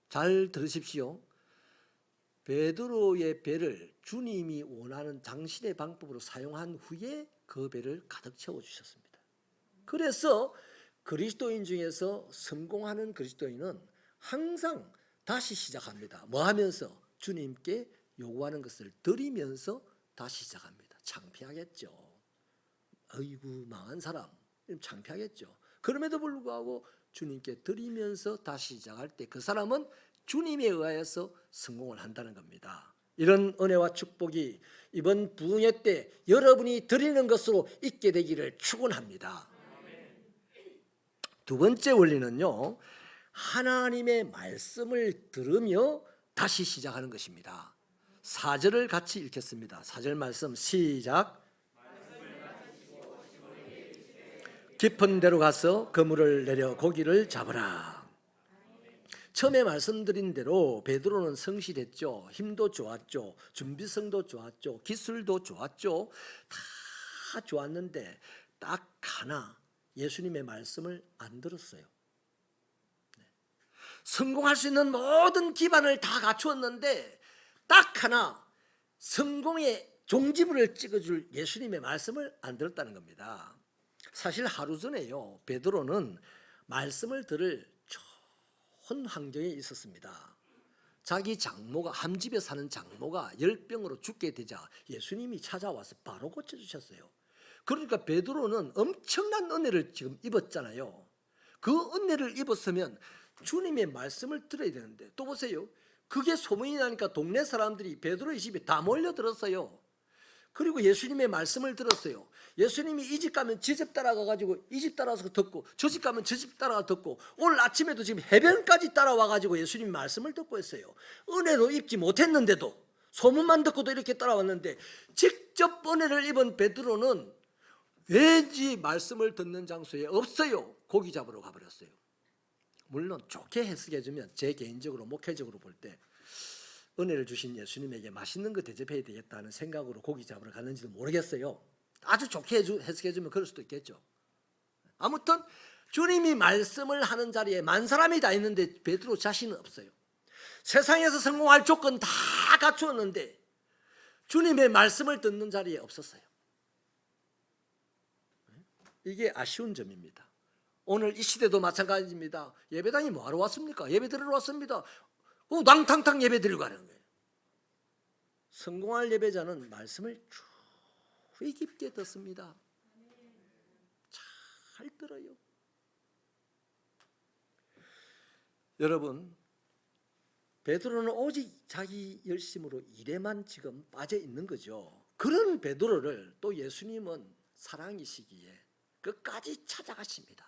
잘 들으십시오. 베드로의 배를 주님이 원하는 당신의 방법으로 사용한 후에 그 배를 가득 채워주셨습니다. 그래서 그리스도인 중에서 성공하는 그리스도인은 항상 다시 시작합니다. 뭐 하면서? 주님께 요구하는 것을 드리면서 다시 시작합니다. 창피하겠죠. 어이구 망한 사람, 창피하겠죠. 그럼에도 불구하고 주님께 드리면서 다시 시작할 때 그 사람은 주님에 의하여서 성공을 한다는 겁니다. 이런 은혜와 축복이 이번 부흥회 때 여러분이 드리는 것으로 있게 되기를 축원합니다. 두 번째 원리는요, 하나님의 말씀을 들으며 다시 시작하는 것입니다. 4절을 같이 읽겠습니다. 4절 말씀 시작. 깊은 데로 가서 그물을 내려 고기를 잡으라. 처음에 말씀드린 대로 베드로는 성실했죠. 힘도 좋았죠. 준비성도 좋았죠. 기술도 좋았죠. 다 좋았는데 딱 하나 예수님의 말씀을 안 들었어요. 성공할 수 있는 모든 기반을 다 갖추었는데 딱 하나 성공의 종지부를 찍어줄 예수님의 말씀을 안 들었다는 겁니다. 사실 하루 전에요, 베드로는 말씀을 들을 좋은 환경에 있었습니다. 자기 장모가, 함집에 사는 장모가 열병으로 죽게 되자 예수님이 찾아와서 바로 고쳐주셨어요. 그러니까 베드로는 엄청난 은혜를 지금 입었잖아요. 그 은혜를 입었으면 주님의 말씀을 들어야 되는데, 또 보세요, 그게 소문이 나니까 동네 사람들이 베드로의 집에 다 몰려들었어요. 그리고 예수님의 말씀을 들었어요. 예수님이 이 집 가면 저 집 따라가가지고 이 집 따라가서 듣고, 저 집 가면 저 집 따라가 듣고, 오늘 아침에도 지금 해변까지 따라와가지고 예수님 말씀을 듣고 했어요. 은혜도 입지 못했는데도, 소문만 듣고도 이렇게 따라왔는데, 직접 은혜를 입은 베드로는 왠지 말씀을 듣는 장소에 없어요. 고기 잡으러 가버렸어요. 물론 좋게 해석해주면, 제 개인적으로 목회적으로 볼 때 은혜를 주신 예수님에게 맛있는 거 대접해야 되겠다는 생각으로 고기 잡으러 갔는지도 모르겠어요. 아주 좋게 해석해주면 그럴 수도 있겠죠. 아무튼 주님이 말씀을 하는 자리에 만 사람이 다 있는데 베드로 자신은 없어요. 세상에서 성공할 조건 다 갖추었는데 주님의 말씀을 듣는 자리에 없었어요. 이게 아쉬운 점입니다. 오늘 이 시대도 마찬가지입니다. 예배당이 뭐하러 왔습니까? 예배 드리러 왔습니다. 낭탕탕 예배 드리고 가는 거예요. 성공할 예배자는 말씀을 주의 깊게 듣습니다. 잘 들어요. 여러분, 베드로는 오직 자기 열심으로 일에만 지금 빠져 있는 거죠. 그런 베드로를 또 예수님은 사랑이시기에 끝까지 찾아가십니다.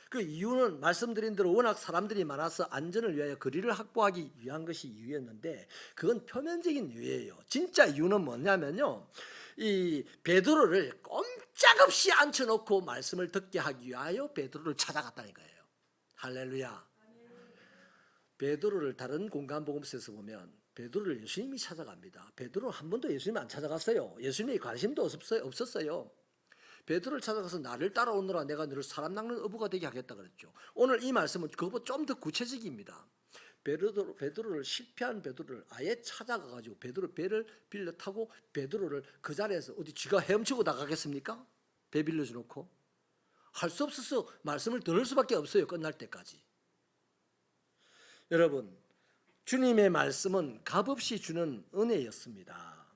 그 이유는 말씀드린 대로 워낙 사람들이 많아서 안전을 위하여 거리를 확보하기 위한 것이 이유였는데, 그건 표면적인 이유예요. 진짜 이유는 뭐냐면요, 이 베드로를 꼼짝없이 앉혀놓고 말씀을 듣게 하기 위하여 베드로를 찾아갔다는 거예요. 할렐루야. 베드로를 다른 공간복음서에서 보면 베드로를 예수님이 찾아갑니다. 베드로는 한 번도 예수님 안 찾아갔어요. 예수님이 관심도 없었어요. 베드로를 찾아가서 나를 따라오너라, 내가 너를 사람 낚는 어부가 되게 하겠다 그랬죠. 오늘 이 말씀은 그것보다 좀 더 구체적입니다. 베드로를, 실패한 베드로를 아예 찾아가가지고 베드로 배를 빌려 타고 베드로를 그 자리에서 어디 쥐가 헤엄치고 나가겠습니까? 배 빌려주놓고 할 수 없어서 말씀을 들을 수밖에 없어요. 끝날 때까지. 여러분, 주님의 말씀은 값없이 주는 은혜였습니다.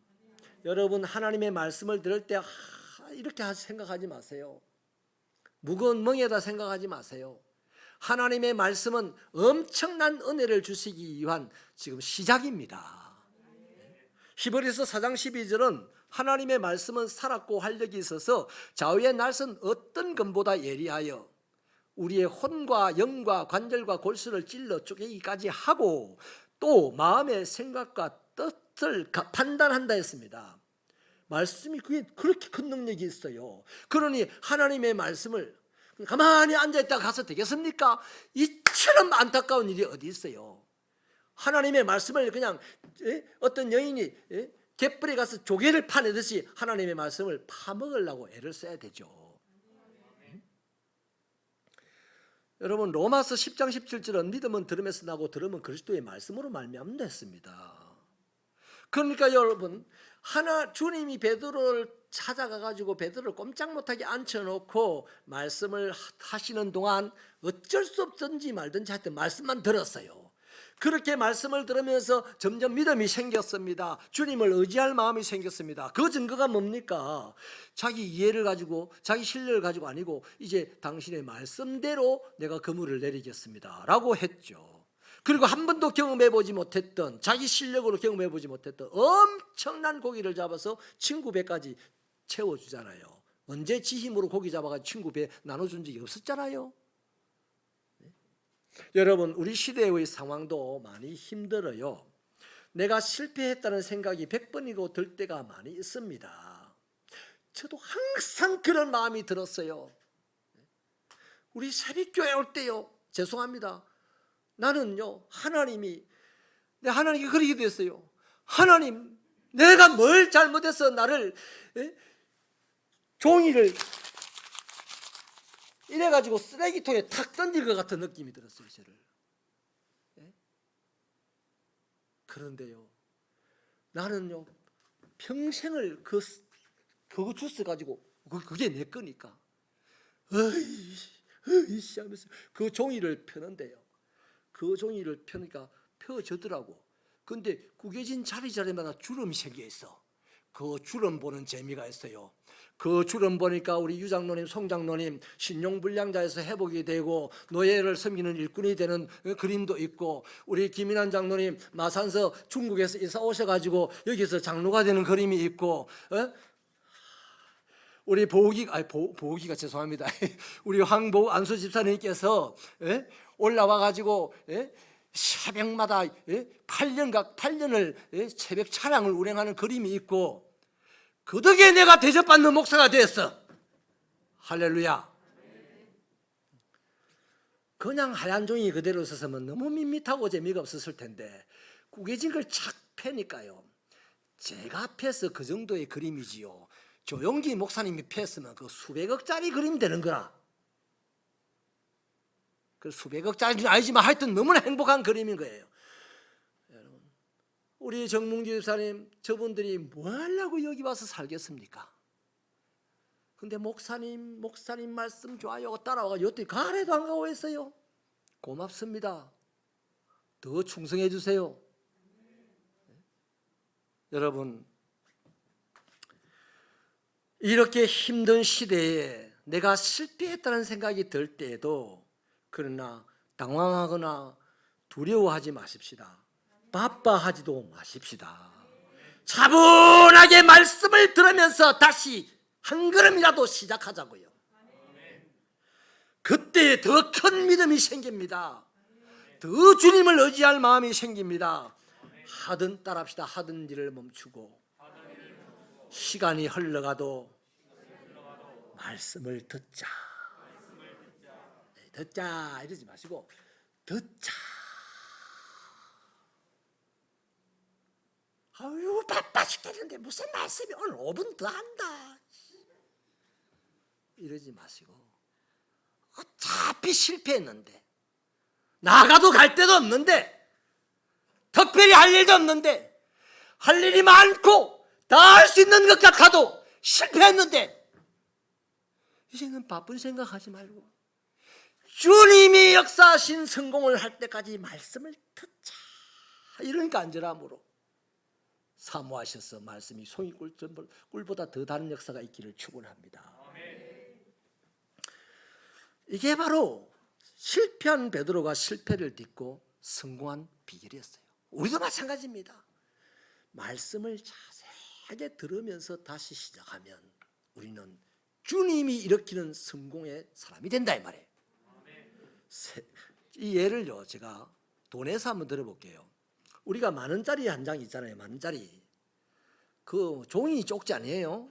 여러분, 하나님의 말씀을 들을 때 이렇게 생각하지 마세요. 무거운 멍에다 생각하지 마세요. 하나님의 말씀은 엄청난 은혜를 주시기 위한 지금 시작입니다. 히브리서 4장 12절은 하나님의 말씀은 살았고 활력이 있어서 좌우의 날선 어떤 검보다 예리하여 우리의 혼과 영과 관절과 골수를 찔러 쪼개기까지 하고 또 마음의 생각과 뜻을 판단한다 했습니다. 말씀이 그게 그렇게 큰 능력이 있어요. 그러니 하나님의 말씀을 가만히 앉아있다가 가서 되겠습니까? 이처럼 안타까운 일이 어디 있어요. 하나님의 말씀을 그냥 어떤 여인이 갯벌에 가서 조개를 파내듯이 하나님의 말씀을 파먹으려고 애를 써야 되죠. 여러분, 로마서 10장 17절은 믿음은 들음에서 나고 들음은 그리스도의 말씀으로 말미암는다 했습니다. 그러니까 여러분, 주님이 베드로를 찾아가가지고 베드로를 꼼짝 못하게 앉혀놓고 말씀을 하시는 동안 어쩔 수 없든지 말든지 하여튼 말씀만 들었어요. 그렇게 말씀을 들으면서 점점 믿음이 생겼습니다. 주님을 의지할 마음이 생겼습니다. 그 증거가 뭡니까? 자기 이해를 가지고 자기 실력을 가지고 아니고 이제 당신의 말씀대로 내가 그물을 내리겠습니다 라고 했죠. 그리고 한 번도 경험해보지 못했던, 자기 실력으로 경험해보지 못했던 엄청난 고기를 잡아서 친구 배까지 채워주잖아요. 언제 지 힘으로 고기 잡아가지고 친구 배 나눠준 적이 없었잖아요. 여러분, 우리 시대의 상황도 많이 힘들어요. 내가 실패했다는 생각이 100번이고 들 때가 많이 있습니다. 저도 항상 그런 마음이 들었어요. 우리 새벽교회 올 때요, 죄송합니다, 나는요 하나님이 그렇게 됐어요. 하나님, 내가 뭘 잘못해서 나를 종이를 이래가지고 쓰레기통에 탁 던질 것 같은 느낌이 들었어요, 저를. 그런데요, 나는요 평생을 그거 주스 가지고 그게 내 거니까 으이씨 하면서 그 종이를 펴는데요, 그 종이를 펴니까 펴져더라고. 근데 구겨진 자리마다 주름이 생겨 있어. 그 주름 보는 재미가 있어요. 그 주름 보니까 우리 유장로님, 송장로님 신용불량자에서 회복이 되고 노예를 섬기는 일꾼이 되는 그림도 있고, 우리 김인환 장로님 마산서 중국에서 이사 오셔가지고 여기서 장로가 되는 그림이 있고, 우리 보기가 죄송합니다. 우리 황보 안수 집사님께서 올라와가지고 새벽마다 8년을 새벽 차량을 운행하는 그림이 있고, 그 덕에 내가 대접받는 목사가 됐어. 할렐루야. 그냥 하얀 종이 그대로 있었으면 너무 밋밋하고 재미가 없었을 텐데, 구겨진 걸 착 펴니까요, 제가 펴서 그 정도의 그림이지요, 조용기 목사님이 폈으면 그 수백억짜리 그림 되는 거라. 그 수백억짜리는 아니지만 하여튼 너무나 행복한 그림인 거예요. 여러분, 우리 정문기 집사님, 저분들이 뭐 하려고 여기 와서 살겠습니까? 근데 목사님 말씀 좋아요 따라와가 여태 가래도 안 가고 있어요. 고맙습니다. 더 충성해 주세요. 여러분, 이렇게 힘든 시대에 내가 실패했다는 생각이 들 때에도, 그러나 당황하거나 두려워하지 마십시다. 바빠하지도 마십시다. 차분하게 말씀을 들으면서 다시 한 걸음이라도 시작하자고요. 그때 더 큰 믿음이 생깁니다. 더 주님을 의지할 마음이 생깁니다. 하든 따라합시다. 하든 일을 멈추고 시간이 흘러가도 말씀을 듣자. 듣자 이러지 마시고 듣자. 아유, 바빠 죽겠는데 무슨 말씀이 오늘 5분 더 한다 이러지 마시고, 어차피 실패했는데, 나가도 갈 데도 없는데, 특별히 할 일도 없는데, 할 일이 많고 다 할 수 있는 것 같아도 실패했는데, 이제는 바쁜 생각하지 말고 주님이 역사하신 성공을 할 때까지 말씀을 듣자. 이런 간절함으로 사모하셔서 말씀이 송이꿀보다 더 다른 역사가 있기를 축원합니다. 이게 바로 실패한 베드로가 실패를 딛고 성공한 비결이었어요. 우리도 마찬가지입니다. 말씀을 자세하게 들으면서 다시 시작하면 우리는 주님이 일으키는 성공의 사람이 된다 이 말이에요. 이 예를요, 제가 돈에서 한번 들어볼게요. 우리가 10,000원짜리 한 장 있잖아요. 10,000원짜리. 그 종이 쪽지 아니에요?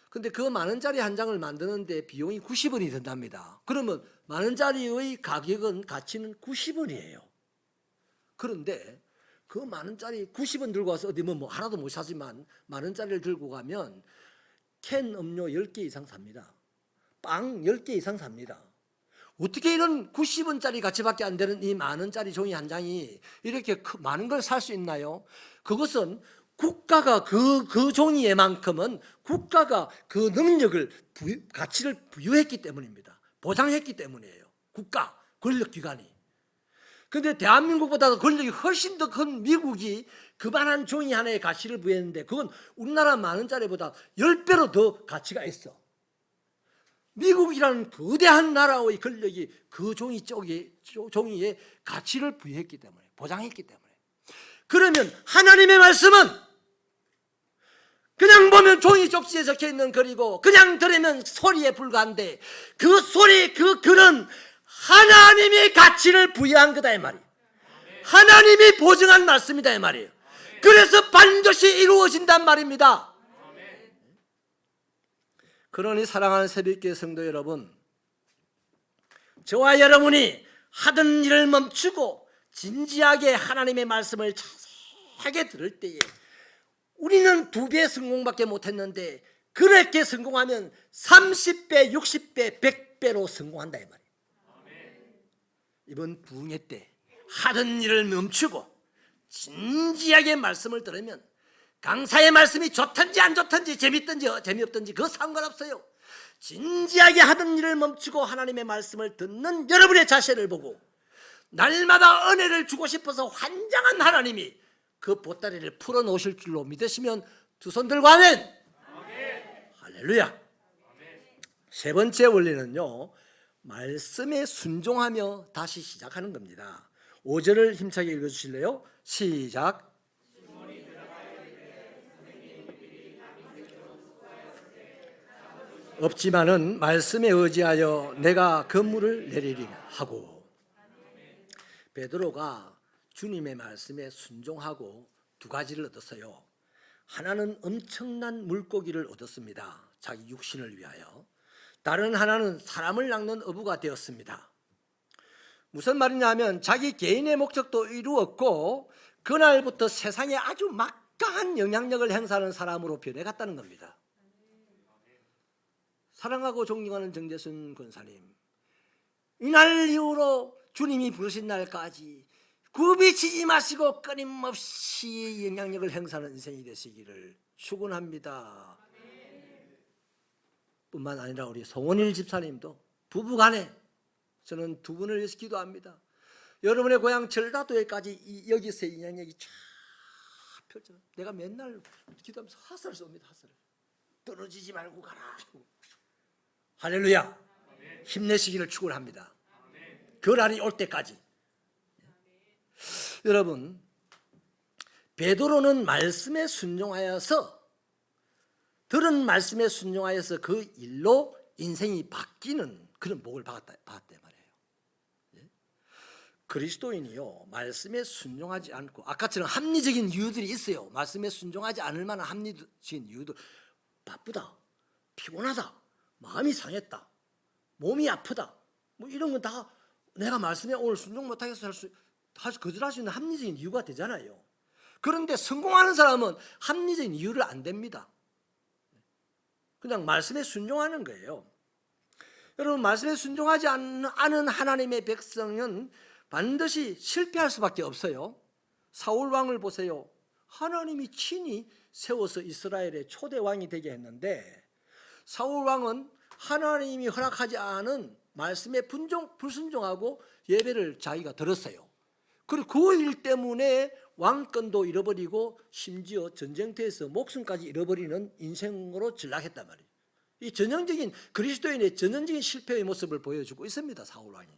근데 그 10,000원짜리 한 장을 만드는데 비용이 90원이 든답니다. 그러면 10,000원짜리의 가치는 90원이에요. 그런데 그 10,000원짜리 90원 들고 와서 어디 뭐 하나도 못 사지만 10,000원짜리를 들고 가면 캔 음료 10개 이상 삽니다. 빵 10개 이상 삽니다. 어떻게 이런 90원짜리 가치밖에 안 되는 이 10,000원짜리 종이 한 장이 이렇게 많은 걸 살 수 있나요? 그것은 국가가 그 종이에만큼은 국가가 그 능력을 가치를 부여했기 때문입니다. 보장했기 때문이에요. 국가, 권력기관이. 그런데 대한민국보다 권력이 훨씬 더 큰 미국이 그만한 종이 하나의 가치를 부여했는데, 그건 우리나라 10,000원짜리보다 10배로 더 가치가 있어. 미국이라는 거대한 나라의 권력이 그 종이에 가치를 부여했기 때문에, 보장했기 때문에. 그러면 하나님의 말씀은 그냥 보면 종이 쪽지에 적혀있는 글이고 그냥 들으면 소리에 불과한데, 그 소리, 그 글은 하나님의 가치를 부여한 거다 이 말이에요. 하나님이 보증한 말씀이다 이 말이에요. 그래서 반드시 이루어진단 말입니다. 그러니 사랑하는 새벽교회 성도 여러분, 저와 여러분이 하던 일을 멈추고 진지하게 하나님의 말씀을 자세하게 들을 때에 우리는 2배 성공밖에 못했는데 그렇게 성공하면 30배, 60배, 100배로 성공한다 이 말이에요. 이번 부흥회 때 하던 일을 멈추고 진지하게 말씀을 들으면 강사의 말씀이 좋든지 안 좋든지 재밌든지 재미없든지 그거 상관없어요. 진지하게 하던 일을 멈추고 하나님의 말씀을 듣는 여러분의 자세를 보고 날마다 은혜를 주고 싶어서 환장한 하나님이 그 보따리를 풀어놓으실 줄로 믿으시면 두 손 들고 아멘. 할렐루야. 세 번째 원리는요, 말씀에 순종하며 다시 시작하는 겁니다. 5절을 힘차게 읽어주실래요? 시작. 없지만은 말씀에 의지하여 내가 건물을 내리리라 하고. 베드로가 주님의 말씀에 순종하고 2가지를 얻었어요. 하나는 엄청난 물고기를 얻었습니다. 자기 육신을 위하여. 다른 하나는 사람을 낚는 어부가 되었습니다. 무슨 말이냐 하면 자기 개인의 목적도 이루었고 그날부터 세상에 아주 막강한 영향력을 행사하는 사람으로 변해갔다는 겁니다. 사랑하고 존경하는 정재순 권사님, 이날 이후로 주님이 부르신 날까지 굽이치지 마시고 끊임없이 영향력을 행사하는 인생이 되시기를 축원합니다. 뿐만 아니라 우리 송원일 집사님도 부부간에 저는 2분을 위해서 기도합니다. 여러분의 고향 전라도에까지 여기서 영향력이 쫙 펼쳐. 내가 맨날 기도하면서 화살을 쏩니다. 화살을. 떨어지지 말고 가라. 할렐루야. 힘내시기를 축원합니다. 그 날이 올 때까지. 여러분, 베드로는 말씀에 순종하여서 들은 말씀에 순종하여서 그 일로 인생이 바뀌는 그런 복을 받았단 말이에요. 그리스도인이요, 말씀에 순종하지 않고 아까처럼 합리적인 이유들이 있어요. 말씀에 순종하지 않을 만한 합리적인 이유들. 바쁘다, 피곤하다, 마음이 상했다, 몸이 아프다, 뭐 이런 건 다 내가 말씀에 오늘 순종 못하겠어 거절할 수 있는 합리적인 이유가 되잖아요. 그런데 성공하는 사람은 합리적인 이유를 안 댑니다. 그냥 말씀에 순종하는 거예요. 여러분, 말씀에 순종하지 않은 하나님의 백성은 반드시 실패할 수밖에 없어요. 사울 왕을 보세요. 하나님이 친히 세워서 이스라엘의 초대 왕이 되게 했는데 사울 왕은 하나님이 허락하지 않은 말씀에 불순종하고 예배를 자기가 들었어요. 그리고 그 일 때문에 왕권도 잃어버리고 심지어 전쟁터에서 목숨까지 잃어버리는 인생으로 전락했단 말이에요. 이 전형적인 그리스도인의 전형적인 실패의 모습을 보여주고 있습니다. 사울 왕이.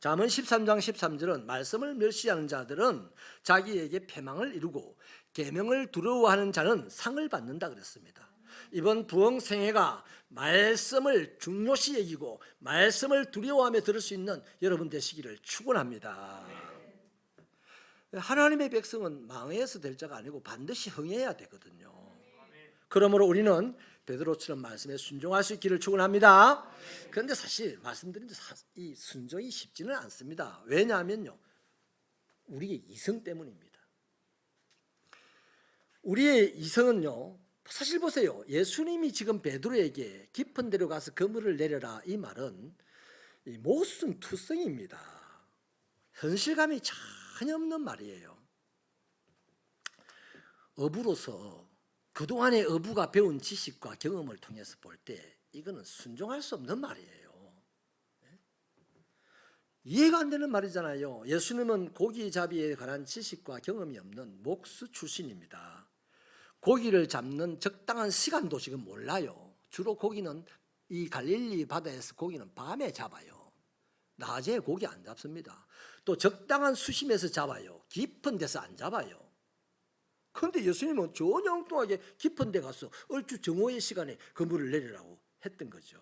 잠언 13장 13절은 말씀을 멸시하는 자들은 자기에게 패망을 이루고 계명을 두려워하는 자는 상을 받는다 그랬습니다. 이번 부흥 생애가 말씀을 중요시 여기고 말씀을 두려워하며 들을 수 있는 여러분 되시기를 축원합니다. 하나님의 백성은 망해서 될 자가 아니고 반드시 흥해야 되거든요. 그러므로 우리는 베드로처럼 말씀에 순종할 수 있기를 축원합니다. 그런데 사실 말씀드린 이 순종이 쉽지는 않습니다. 왜냐하면요, 우리의 이성 때문입니다. 우리의 이성은요, 사실 보세요. 예수님이 지금 베드로에게 깊은 데로 가서 그물을 내려라 이 말은 이 모순투성입니다. 현실감이 전혀 없는 말이에요. 어부로서 그동안의 어부가 배운 지식과 경험을 통해서 볼 때 이거는 순종할 수 없는 말이에요. 이해가 안 되는 말이잖아요. 예수님은 고기잡이에 관한 지식과 경험이 없는 목수 출신입니다. 고기를 잡는 적당한 시간도 지금 몰라요. 주로 고기는 이 갈릴리 바다에서 고기는 밤에 잡아요. 낮에 고기 안 잡습니다. 또 적당한 수심에서 잡아요. 깊은 데서 안 잡아요. 그런데 예수님은 전혀 엉뚱하게 깊은 데 가서 얼추 정오의 시간에 그물을 내리라고 했던 거죠.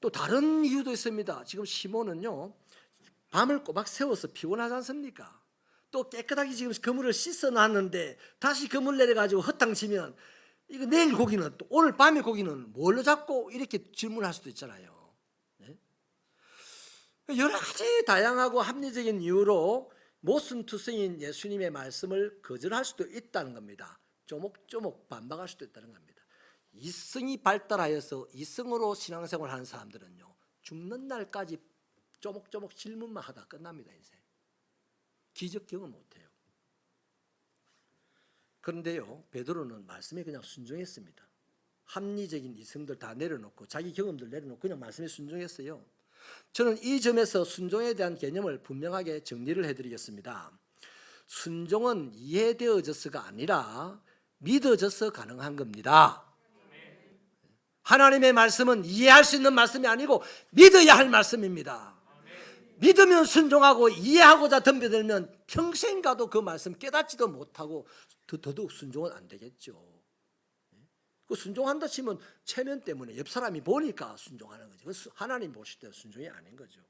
또 다른 이유도 있습니다. 지금 시몬은요, 밤을 꼬박 세워서 피곤하지 않습니까? 또 깨끗하게 지금 그물을 씻어놨는데 다시 그물 내려가지고 헛탕치면 이거 내일 고기는 또 오늘 밤에 고기는 뭘로 잡고 이렇게 질문할 수도 있잖아요. 네? 여러 가지 다양하고 합리적인 이유로 모순투성인 예수님의 말씀을 거절할 수도 있다는 겁니다. 조목조목 반박할 수도 있다는 겁니다. 이성이 발달하여서 이성으로 신앙생활을 하는 사람들은요, 죽는 날까지 조목조목 질문만 하다 끝납니다. 인생 기적 경험 못해요. 그런데요, 베드로는 말씀에 그냥 순종했습니다. 합리적인 이성들 다 내려놓고 자기 경험들 내려놓고 그냥 말씀에 순종했어요. 저는 이 점에서 순종에 대한 개념을 분명하게 정리를 해드리겠습니다. 순종은 이해되어져서가 아니라 믿어져서 가능한 겁니다. 하나님의 말씀은 이해할 수 있는 말씀이 아니고 믿어야 할 말씀입니다. 믿으면 순종하고 이해하고자 덤벼들면 평생 가도 그 말씀 깨닫지도 못하고 더더욱 순종은 안 되겠죠. 그 순종한다 치면 체면 때문에 옆 사람이 보니까 순종하는 거죠. 하나님 보실 때 순종이 아닌 거죠.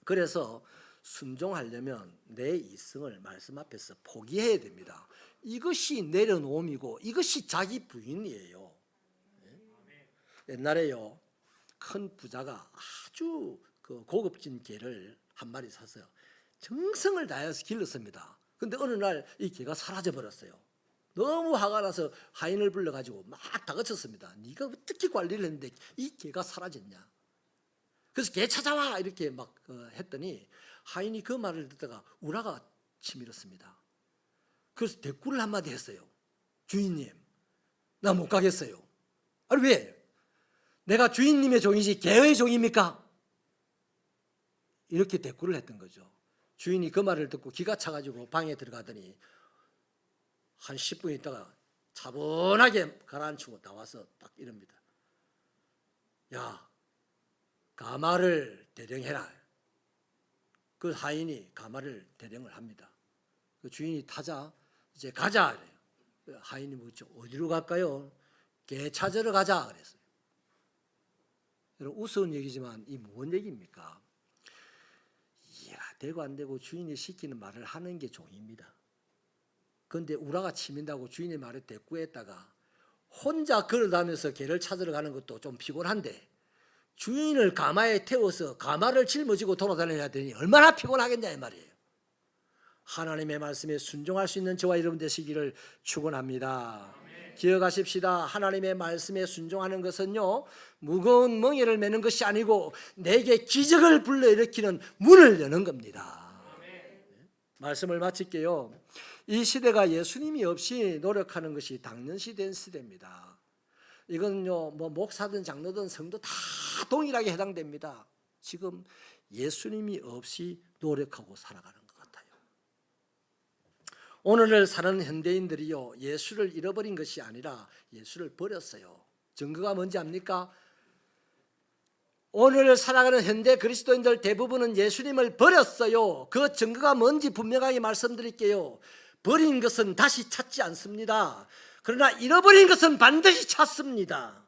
그래서 순종하려면 내 이성을 말씀 앞에서 포기해야 됩니다. 이것이 내려놓음이고 이것이 자기 부인이에요. 옛날에요, 큰 부자가 아주 그 고급진 개를 한 마리 사서 정성을 다해서 길렀습니다. 근데 어느 날 이 개가 사라져 버렸어요. 너무 화가 나서 하인을 불러가지고 막 다그쳤습니다. 네가 어떻게 관리를 했는데 이 개가 사라졌냐. 그래서 개 찾아와 이렇게 막 했더니 하인이 그 말을 듣다가 우라가 치밀었습니다. 그래서 대꾸를 한마디 했어요. 주인님, 나 못 가겠어요. 아니 왜? 내가 주인님의 종이지 개의 종입니까? 이렇게 대꾸를 했던 거죠. 주인이 그 말을 듣고 기가 차가지고 방에 들어가더니 한 10분 있다가 차분하게 가라앉히고 나와서 딱 이럽니다. 야, 가마를 대령해라. 그 하인이 가마를 대령을 합니다. 그 주인이 타자 이제 가자 그래요. 하인이 묻죠. 어디로 갈까요? 개 찾으러 가자 그랬어요. 여러분 우스운 얘기지만 이 뭔 얘기입니까? 이해가 되고 안 되고 주인이 시키는 말을 하는 게 종입니다. 그런데 우라가 치민다고 주인의 말에 대꾸했다가 혼자 걸어다니면서 개를 찾으러 가는 것도 좀 피곤한데 주인을 가마에 태워서 가마를 짊어지고 돌아다녀야 되니 얼마나 피곤하겠냐 이 말이에요. 하나님의 말씀에 순종할 수 있는 저와 여러분 되시기를 축원합니다. 기억하십시다. 하나님의 말씀에 순종하는 것은요, 무거운 멍에를 메는 것이 아니고 내게 기적을 불러일으키는 문을 여는 겁니다. 말씀을 마칠게요. 이 시대가 예수님이 없이 노력하는 것이 당연시된 시대입니다. 이건요, 뭐 목사든 장로든 성도 다 동일하게 해당됩니다. 지금 예수님이 없이 노력하고 살아가는 것 같아요. 오늘을 사는 현대인들이요, 예수를 잃어버린 것이 아니라 예수를 버렸어요. 증거가 뭔지 압니까? 오늘 살아가는 현대 그리스도인들 대부분은 예수님을 버렸어요. 그 증거가 뭔지 분명하게 말씀드릴게요. 버린 것은 다시 찾지 않습니다. 그러나 잃어버린 것은 반드시 찾습니다.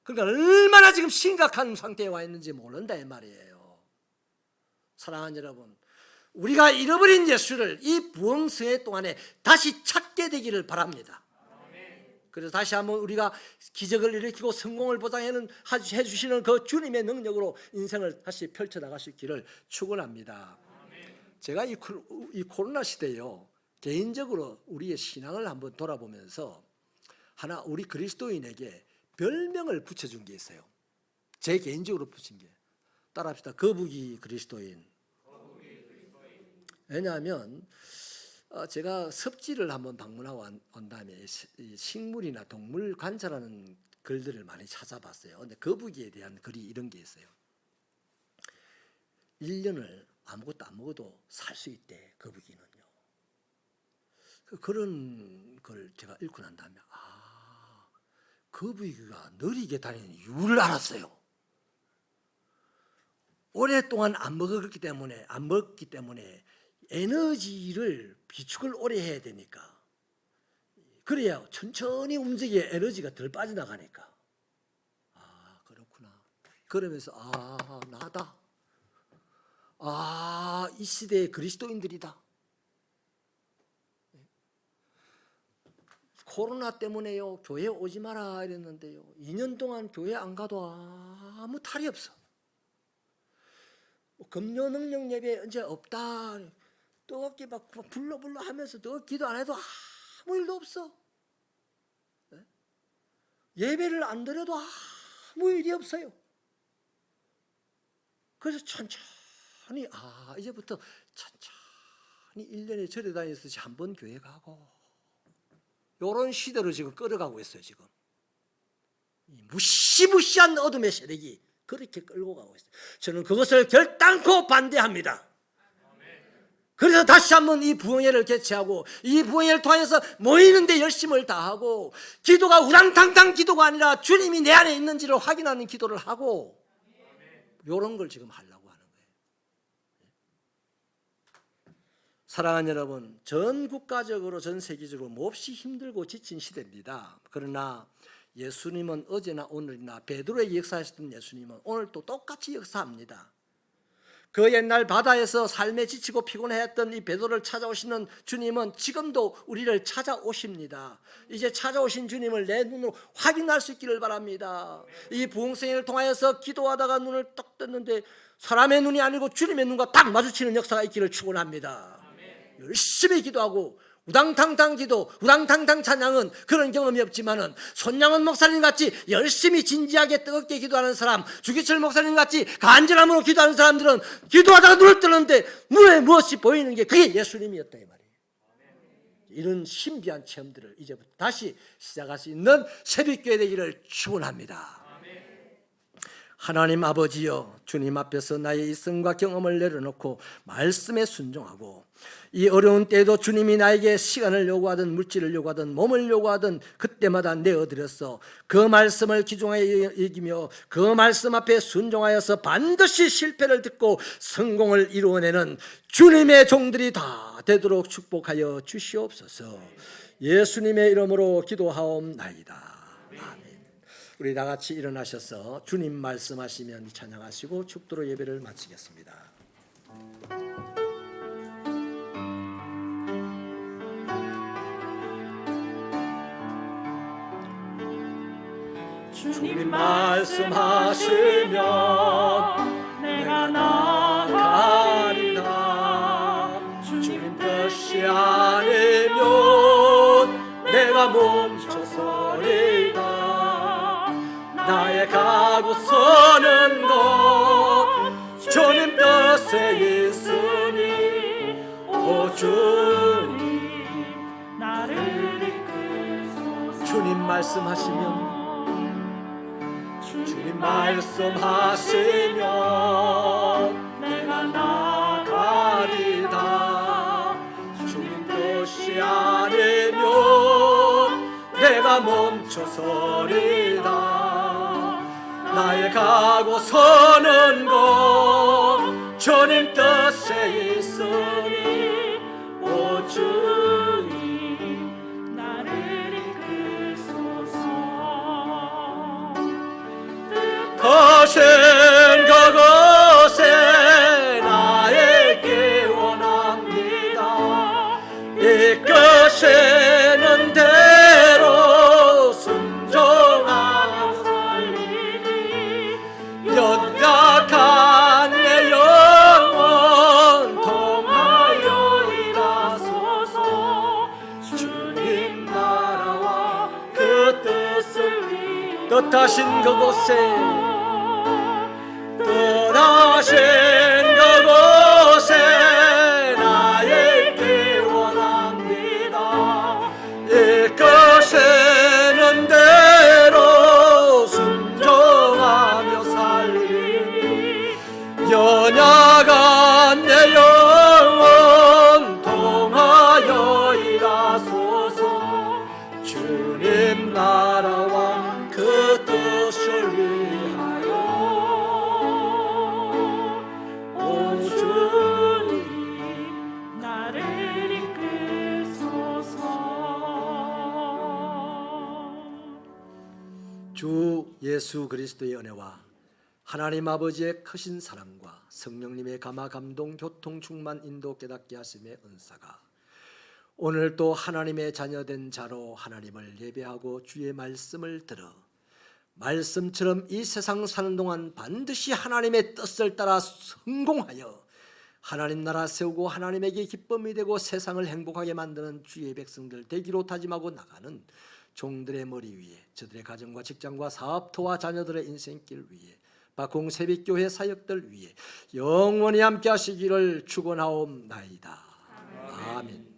그러니까 얼마나 지금 심각한 상태에 와 있는지 모른다 이 말이에요. 사랑하는 여러분, 우리가 잃어버린 예수를 이 부흥성회 동안에 다시 찾게 되기를 바랍니다. 그래서 다시 한번 우리가 기적을 일으키고 성공을 해주시는 그 주님의 능력으로 인생을 다시 펼쳐나갈 수 있기를 축원합니다. 제가 이 코로나 시대에요, 개인적으로 우리의 신앙을 한번 돌아보면서 하나 우리 그리스도인에게 별명을 붙여준 게 있어요. 제 개인적으로 붙인 게, 따라합시다. 거북이 그리스도인. 왜냐하면 제가 섭지를 한번 방문하고 온 다음에 식물이나 동물 관찰하는 글들을 많이 찾아봤어요. 그런데 거북이에 대한 글이 이런 게 있어요. 1년을 아무것도 안 먹어도 살 수 있대, 거북이는요. 그런 걸 제가 읽고 난 다음에 거북이가 느리게 다니는 이유를 알았어요. 오랫동안 안 먹기 때문에 에너지를 비축을 오래 해야 되니까, 그래야 천천히 움직여야 에너지가 덜 빠져나가니까. 그렇구나. 그러면서 나다. 이 시대의 그리스도인들이다. 코로나 때문에요 교회 오지 마라 이랬는데요 2년 동안 교회 안 가도 아무 탈이 없어. 금요 능력 예배 이제 없다 뜨겁게 막 불러 하면서 또 기도 안 해도 아무 일도 없어. 예배를 안 드려도 아무 일이 없어요. 그래서 천천히 이제부터 천천히 1년에 절에 다니듯이 한 번 교회 가고 이런 시대로 지금 끌어가고 있어요. 지금 이 무시무시한 어둠의 세력이 그렇게 끌고 가고 있어요. 저는 그것을 결단코 반대합니다. 그래서 다시 한번 이 부흥회를 개최하고 이 부흥회를 통해서 모이는데 열심을 다하고 기도가 우당탕탕 기도가 아니라 주님이 내 안에 있는지를 확인하는 기도를 하고 이런 걸 지금 하려고 하는 거예요. 사랑하는 여러분, 전 국가적으로 전 세계적으로 몹시 힘들고 지친 시대입니다. 그러나 예수님은 어제나 오늘이나 베드로에게 역사하셨던 예수님은 오늘도 똑같이 역사합니다. 그 옛날 바다에서 삶에 지치고 피곤했던 이 베드로를 찾아오시는 주님은 지금도 우리를 찾아오십니다. 이제 찾아오신 주님을 내 눈으로 확인할 수 있기를 바랍니다. 이 부흥생을 통하여서 기도하다가 눈을 딱 떴는데 사람의 눈이 아니고 주님의 눈과 딱 마주치는 역사가 있기를 축원합니다. 열심히 기도하고 우당탕탕 기도, 우당탕탕 찬양은 그런 경험이 없지만은 손양원 목사님 같이 열심히 진지하게 뜨겁게 기도하는 사람, 주기철 목사님 같이 간절함으로 기도하는 사람들은 기도하다가 눈을 뜨는데 눈에 무엇이 보이는 게 그게 예수님이었다 이 말이에요. 이런 신비한 체험들을 이제부터 다시 시작할 수 있는 새벽교회 되기를 축원합니다. 하나님 아버지여, 주님 앞에서 나의 이성과 경험을 내려놓고 말씀에 순종하고 이 어려운 때에도 주님이 나에게 시간을 요구하든 물질을 요구하든 몸을 요구하든 그때마다 내어드렸어 그 말씀을 기중하여 이기며 그 말씀 앞에 순종하여서 반드시 실패를 듣고 성공을 이루어내는 주님의 종들이 다 되도록 축복하여 주시옵소서. 예수님의 이름으로 기도하옵나이다. 우리 다 같이 일어나셔서 주님 말씀하시면 찬양하시고 축도로 예배를 마치겠습니다. 주님 말씀하시면 내가 나가리라. 주님 뜻이 아니면 내가 멈춰서리라. 나의 가고 서는 것 주님 뜻에 있으니 오 주님 나를 이끌소서. 주님 말씀하시면 주님 말씀하시면 내가 나가리다. 주님 뜻이 아니면 내가 멈춰서리다. 나의 가고 서는 것 주님 뜻에 있으니 오 주님 나를 이끌소서. 뜻하신 그곳에 나에게 원합니다. 이끄시는 대로 순종하며 살리니 연약한 내 영혼 통하여 일하소서. 주님 나라와 그 뜻을 위해 뜻하신 그곳에 뜻하신 그곳에 나에게 원합니다. 이끄시는 대로 순종하며 살리니 연약한 내 영혼 통하여 일하소서. 주님 나라와 그 뜻을 위하여 오 주님 나를 이끌소서. 주 예수 그리스도의 은혜와 하나님 아버지의 크신 사랑과 성령님의 감화 감동 교통 충만 인도 깨닫게 하심의 은사가 오늘 또 하나님의 자녀된 자로 하나님을 예배하고 주의 말씀을 들어 말씀처럼 이 세상 사는 동안 반드시 하나님의 뜻을 따라 성공하여 하나님 나라 세우고 하나님에게 기쁨이 되고 세상을 행복하게 만드는 주의 백성들 되기로 다짐하고 나가는 종들의 머리 위에 저들의 가정과 직장과 사업터와 자녀들의 인생길 위에 박홍 새벽교회 사역들 위에 영원히 함께 하시기를 축원하옵나이다. 아멘.